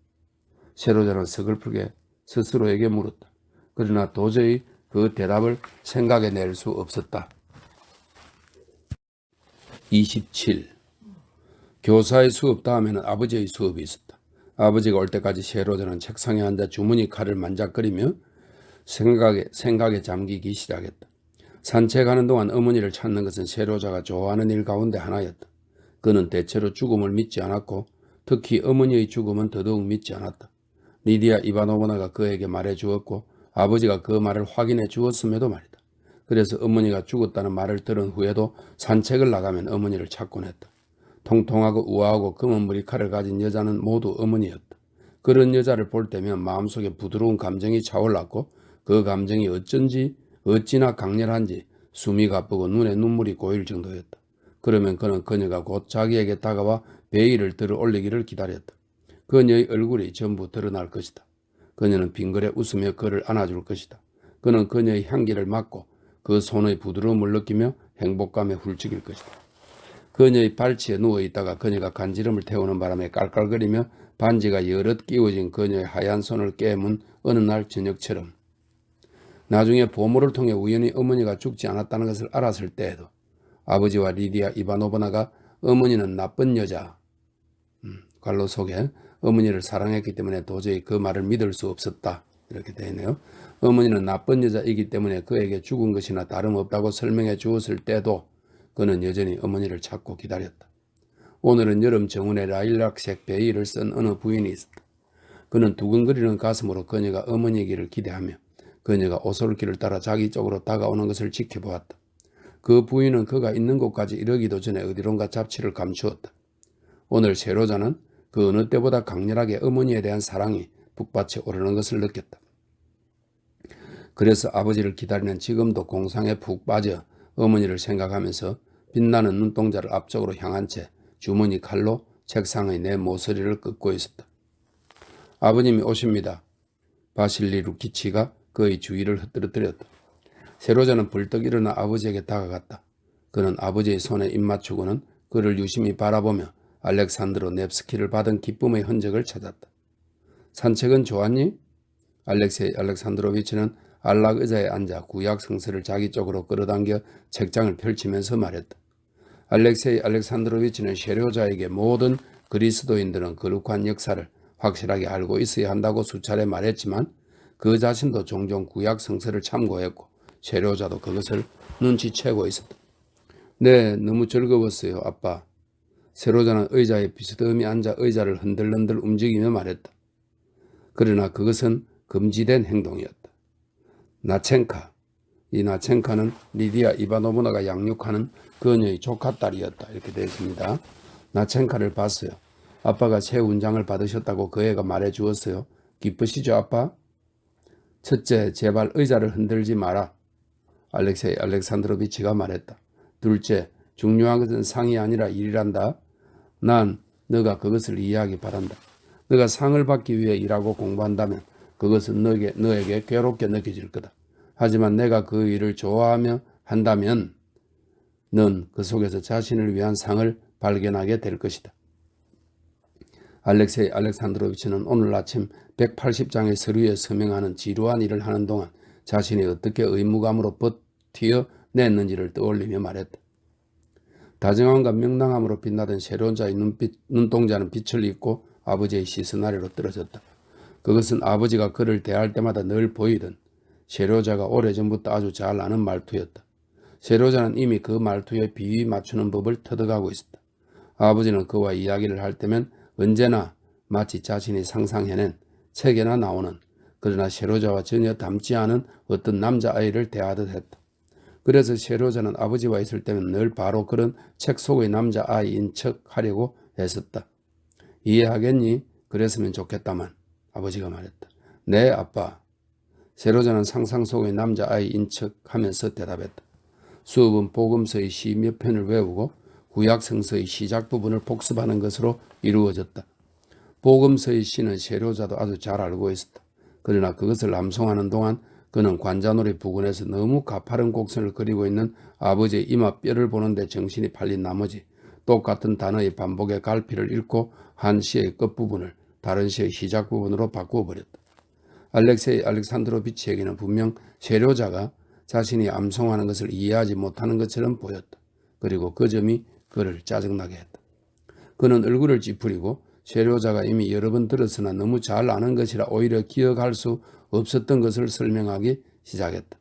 세로자는 서글프게 스스로에게 물었다. 그러나 도저히 그 대답을 생각해낼 수 없었다. 27. 교사의 수업 다음에는 아버지의 수업이 있었다. 아버지가 올 때까지 셰로자는 책상에 앉아 주머니 칼을 만작거리며 생각에 잠기기 시작했다. 산책하는 동안 어머니를 찾는 것은 셰로자가 좋아하는 일 가운데 하나였다. 그는 대체로 죽음을 믿지 않았고 특히 어머니의 죽음은 더더욱 믿지 않았다. 리디아 이바노브나가 그에게 말해 주었고 아버지가 그 말을 확인해 주었음에도 말이다. 그래서 어머니가 죽었다는 말을 들은 후에도 산책을 나가면 어머니를 찾곤 했다. 통통하고 우아하고 검은 머리칼을 가진 여자는 모두 어머니였다. 그런 여자를 볼 때면 마음속에 부드러운 감정이 차올랐고 그 감정이 어찌나 강렬한지 숨이 가쁘고 눈에 눈물이 고일 정도였다. 그러면 그는 그녀가 곧 자기에게 다가와 베일을 들어 올리기를 기다렸다. 그녀의 얼굴이 전부 드러날 것이다. 그녀는 빙그레 웃으며 그를 안아줄 것이다. 그는 그녀의 향기를 맡고 그 손의 부드러움을 느끼며 행복감에 훌쩍일 것이다. 그녀의 발치에 누워있다가 그녀가 간지럼을 태우는 바람에 깔깔거리며 반지가 여럿 끼워진 그녀의 하얀 손을 깨문 어느 날 저녁처럼 나중에 보물을 통해 우연히 어머니가 죽지 않았다는 것을 알았을 때에도 아버지와 리디아 이바노브나가 어머니는 나쁜 여자 관로 속에 어머니를 사랑했기 때문에 도저히 그 말을 믿을 수 없었다. 이렇게 되어 있네요. 어머니는 나쁜 여자이기 때문에 그에게 죽은 것이나 다름없다고 설명해 주었을 때도 그는 여전히 어머니를 찾고 기다렸다. 오늘은 여름 정원에 라일락색 베일을 쓴 어느 부인이 있었다. 그는 두근거리는 가슴으로 그녀가 어머니이기를 기대하며 그녀가 오솔길을 따라 자기 쪽으로 다가오는 것을 지켜보았다. 그 부인은 그가 있는 곳까지 이르기도 전에 어디론가 잡치를 감추었다. 오늘 셰로자는 그 어느 때보다 강렬하게 어머니에 대한 사랑이 북받쳐 오르는 것을 느꼈다. 그래서 아버지를 기다리는 지금도 공상에 푹 빠져 어머니를 생각하면서 빛나는 눈동자를 앞쪽으로 향한 채 주머니 칼로 책상의 내 모서리를 긋고 있었다. 아버님이 오십니다. 바실리 루키치가 그의 주위를 흩뜨러뜨렸다. 셰로자는 벌떡 일어나 아버지에게 다가갔다. 그는 아버지의 손에 입 맞추고는 그를 유심히 바라보며 알렉산드로 넵스키를 받은 기쁨의 흔적을 찾았다. 산책은 좋았니? 알렉세이 알렉산드로비치는 안락 의자에 앉아 구약 성서를 자기 쪽으로 끌어당겨 책장을 펼치면서 말했다. 알렉세이 알렉산드로비치는 셰로자에게 모든 그리스도인들은 거룩한 역사를 확실하게 알고 있어야 한다고 수차례 말했지만 그 자신도 종종 구약 성서를 참고했고 셰로자도 그것을 눈치채고 있었다. 네, 너무 즐거웠어요, 아빠. 셰로자는 의자에 비스듬히 앉아 의자를 흔들흔들 움직이며 말했다. 그러나 그것은 금지된 행동이었다. 나첸카. 이 나첸카는 리디아 이바노브나가 양육하는 그녀의 조카딸이었다. 이렇게 되어 있습니다. 나첸카를 봤어요. 아빠가 새 훈장을 받으셨다고 그 애가 말해 주었어요. 기쁘시죠, 아빠? 첫째, 제발 의자를 흔들지 마라. 알렉세이 알렉산드로비치가 말했다. 둘째, 중요한 것은 상이 아니라 일이란다. 난 너가 그것을 이해하기 바란다. 너가 상을 받기 위해 일하고 공부한다면 그것은 너에게 괴롭게 느껴질 거다. 하지만 내가 그 일을 좋아하며 한다면 넌 그 속에서 자신을 위한 상을 발견하게 될 것이다. 알렉세이 알렉산드로비치는 오늘 아침 180장의 서류에 서명하는 지루한 일을 하는 동안 자신이 어떻게 의무감으로 버티어냈는지를 떠올리며 말했다. 다정함과 명랑함으로 빛나던 셰로자의 눈동자는 빛을 잇고 아버지의 시선 아래로 떨어졌다. 그것은 아버지가 그를 대할 때마다 늘 보이던 셰로자가 오래전부터 아주 잘 아는 말투였다. 셰로자는 이미 그 말투에 비위 맞추는 법을 터득하고 있었다. 아버지는 그와 이야기를 할 때면 언제나 마치 자신이 상상해낸 책에나 나오는 그러나 셰로자와 전혀 닮지 않은 어떤 남자아이를 대하듯 했다. 그래서 셰로자는 아버지와 있을 때면 늘 바로 그런 책 속의 남자아이인 척 하려고 했었다. 이해하겠니? 그랬으면 좋겠다만 아버지가 말했다. 네, 아빠. 셰로자는 상상 속의 남자아이인 척 하면서 대답했다. 수업은 복음서의 시 몇 편을 외우고 구약 성서의 시작 부분을 복습하는 것으로 이루어졌다. 복음서의 시는 셰로자도 아주 잘 알고 있었다. 그러나 그것을 암송하는 동안 그는 관자놀이 부근에서 너무 가파른 곡선을 그리고 있는 아버지의 이마뼈를 보는데 정신이 팔린 나머지 똑같은 단어의 반복의 갈피를 읽고 한 시의 끝부분을 다른 시의 시작 부분으로 바꾸어 버렸다. 알렉세이 알렉산드로비치에게는 분명 셰로자가 자신이 암송하는 것을 이해하지 못하는 것처럼 보였다. 그리고 그 점이 그를 짜증나게 했다. 그는 얼굴을 찌푸리고 세료자가 이미 여러 번 들었으나 너무 잘 아는 것이라 오히려 기억할 수 없었던 것을 설명하기 시작했다.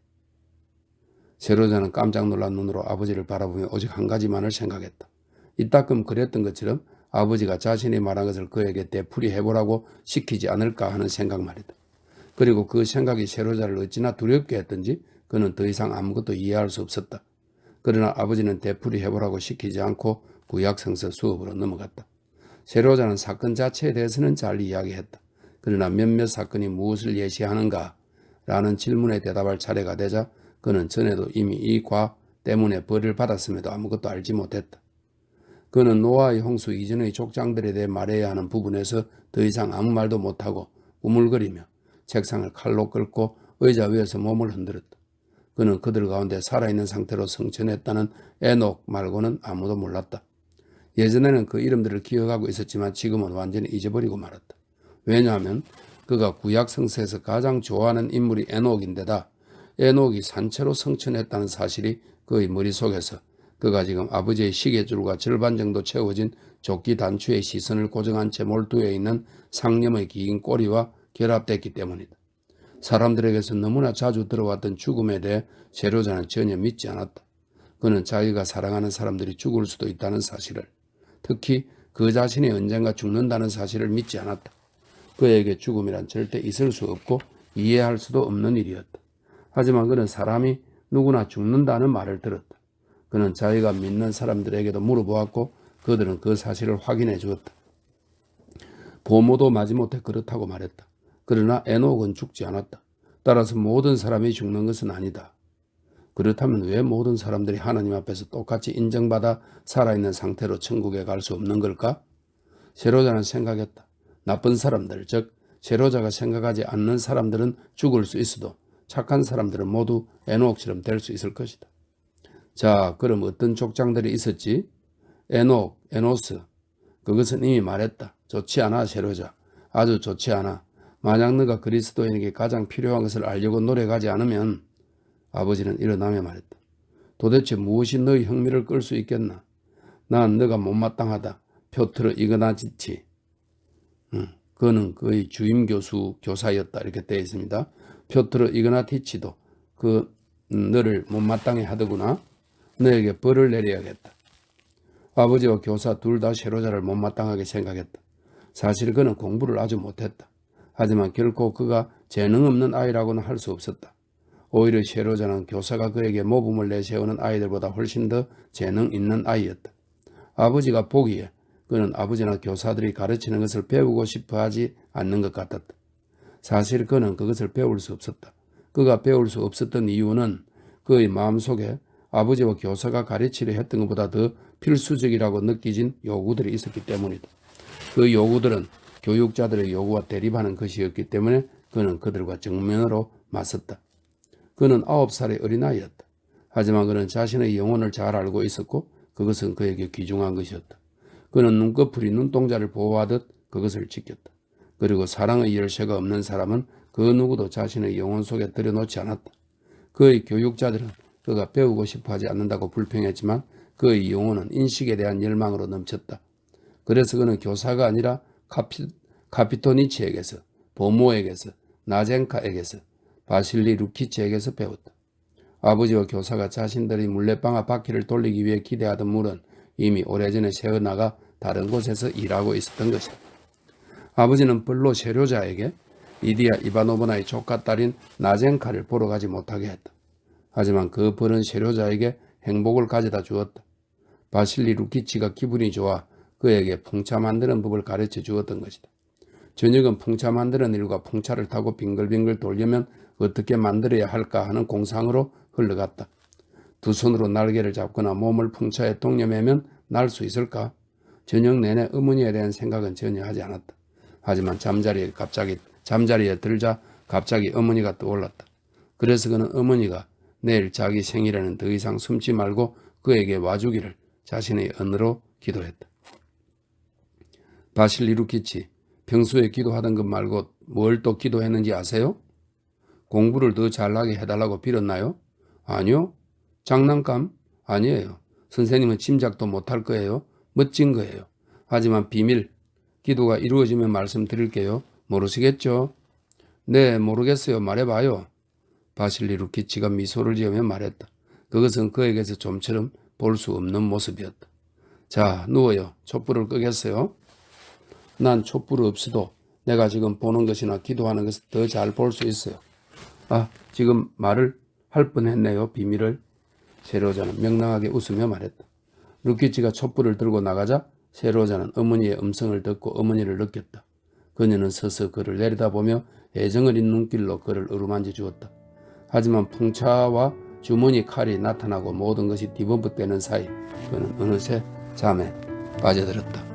세료자는 깜짝 놀란 눈으로 아버지를 바라보며 오직 한 가지만을 생각했다. 이따금 그랬던 것처럼 아버지가 자신이 말한 것을 그에게 되풀이해보라고 시키지 않을까 하는 생각 말이다. 그리고 그 생각이 세료자를 어찌나 두렵게 했던지 그는 더 이상 아무것도 이해할 수 없었다. 그러나 아버지는 되풀이해보라고 시키지 않고 구약성서 수업으로 넘어갔다. 세료자는 사건 자체에 대해서는 잘 이야기했다. 그러나 몇몇 사건이 무엇을 예시하는가? 라는 질문에 대답할 차례가 되자 그는 전에도 이미 이 과 때문에 벌을 받았음에도 아무것도 알지 못했다. 그는 노아의 홍수 이전의 족장들에 대해 말해야 하는 부분에서 더 이상 아무 말도 못하고 우물거리며 책상을 칼로 긁고 의자 위에서 몸을 흔들었다. 그는 그들 가운데 살아있는 상태로 성천했다는 에녹 말고는 아무도 몰랐다. 예전에는 그 이름들을 기억하고 있었지만 지금은 완전히 잊어버리고 말았다. 왜냐하면 그가 구약 성서에서 가장 좋아하는 인물이 에녹인데다 에녹이 산채로 성천했다는 사실이 그의 머릿속에서 그가 지금 아버지의 시계줄과 절반 정도 채워진 조끼 단추의 시선을 고정한 채 몰두해 있는 상념의 긴 꼬리와 결합됐기 때문이다. 사람들에게서 너무나 자주 들어왔던 죽음에 대해 세료자는 전혀 믿지 않았다. 그는 자기가 사랑하는 사람들이 죽을 수도 있다는 사실을, 특히 그 자신이 언젠가 죽는다는 사실을 믿지 않았다. 그에게 죽음이란 절대 있을 수 없고 이해할 수도 없는 일이었다. 하지만 그는 사람이 누구나 죽는다는 말을 들었다. 그는 자기가 믿는 사람들에게도 물어보았고 그들은 그 사실을 확인해 주었다. 보모도 마지못해 그렇다고 말했다. 그러나 에녹은 죽지 않았다. 따라서 모든 사람이 죽는 것은 아니다. 그렇다면 왜 모든 사람들이 하나님 앞에서 똑같이 인정받아 살아있는 상태로 천국에 갈 수 없는 걸까? 세료자는 생각했다. 나쁜 사람들, 즉 세료자가 생각하지 않는 사람들은 죽을 수 있어도 착한 사람들은 모두 에녹처럼 될 수 있을 것이다. 자, 그럼 어떤 족장들이 있었지? 에녹, 에노스. 그것은 이미 말했다. 좋지 않아, 세료자. 아주 좋지 않아. 만약 너가 그리스도인에게 가장 필요한 것을 알려고 노력하지 않으면 아버지는 일어나며 말했다. 도대체 무엇이 너의 흥미를 끌 수 있겠나? 난 너가 못마땅하다. 표트르 이그나티치. 그는 그의 주임 교사였다. 이렇게 되어 있습니다. 표트르 이그나티치도 너를 못마땅해 하더구나. 너에게 벌을 내려야겠다. 아버지와 교사 둘 다 세료자를 못마땅하게 생각했다. 사실 그는 공부를 아주 못했다. 하지만 결코 그가 재능 없는 아이라고는 할 수 없었다. 오히려 세료자는 교사가 그에게 모범을 내세우는 아이들보다 훨씬 더 재능 있는 아이였다. 아버지가 보기에 그는 아버지나 교사들이 가르치는 것을 배우고 싶어 하지 않는 것 같았다. 사실 그는 그것을 배울 수 없었다. 그가 배울 수 없었던 이유는 그의 마음속에 아버지와 교사가 가르치려 했던 것보다 더 필수적이라고 느껴진 요구들이 있었기 때문이다. 그 요구들은 교육자들의 요구와 대립하는 것이었기 때문에 그는 그들과 정면으로 맞섰다. 그는 9살의 어린아이였다. 하지만 그는 자신의 영혼을 잘 알고 있었고 그것은 그에게 귀중한 것이었다. 그는 눈꺼풀이 눈동자를 보호하듯 그것을 지켰다. 그리고 사랑의 열쇠가 없는 사람은 그 누구도 자신의 영혼 속에 들여놓지 않았다. 그의 교육자들은 그가 배우고 싶어하지 않는다고 불평했지만 그의 영혼은 인식에 대한 열망으로 넘쳤다. 그래서 그는 교사가 아니라 카피토니치에게서, 보모에게서, 나젠카에게서, 바실리 루키치에게서 배웠다. 아버지와 교사가 자신들의 물레방아 바퀴를 돌리기 위해 기대하던 물은 이미 오래전에 새어나가 다른 곳에서 일하고 있었던 것이다. 아버지는 벌로 세료자에게 리디아 이바노브나의 조카 딸인 나젠카를 보러 가지 못하게 했다. 하지만 그 벌은 세료자에게 행복을 가져다 주었다. 바실리 루키치가 기분이 좋아 그에게 풍차 만드는 법을 가르쳐 주었던 것이다. 저녁은 풍차 만드는 일과 풍차를 타고 빙글빙글 돌려면 어떻게 만들어야 할까 하는 공상으로 흘러갔다. 두 손으로 날개를 잡거나 몸을 풍차에 동여매면 날 수 있을까? 저녁 내내 어머니에 대한 생각은 전혀 하지 않았다. 하지만 잠자리에 들자 갑자기 어머니가 떠올랐다. 그래서 그는 어머니가 내일 자기 생일에는 더 이상 숨지 말고 그에게 와주기를 자신의 언어로 기도했다. 바실리 루키치, 평소에 기도하던 것 말고 뭘 또 기도했는지 아세요? 공부를 더 잘나게 해달라고 빌었나요? 아니요. 장난감? 아니에요. 선생님은 짐작도 못할 거예요. 멋진 거예요. 하지만 비밀, 기도가 이루어지면 말씀드릴게요. 모르시겠죠? 네, 모르겠어요. 말해봐요. 바실리 루키치가 미소를 지으며 말했다. 그것은 그에게서 좀처럼 볼 수 없는 모습이었다. 자, 누워요. 촛불을 끄겠어요? 난 촛불 없이도 내가 지금 보는 것이나 기도하는 것을 더 잘 볼 수 있어요. 아, 지금 말을 할 뻔했네요. 비밀을. 세로자는 명랑하게 웃으며 말했다. 루키치가 촛불을 들고 나가자 세로자는 어머니의 음성을 듣고 어머니를 느꼈다. 그녀는 서서 그를 내려다보며 애정 어린 눈길로 그를 어루만져 주었다. 하지만 풍차와 주머니 칼이 나타나고 모든 것이 뒤범벅되는 사이 그는 어느새 잠에 빠져들었다.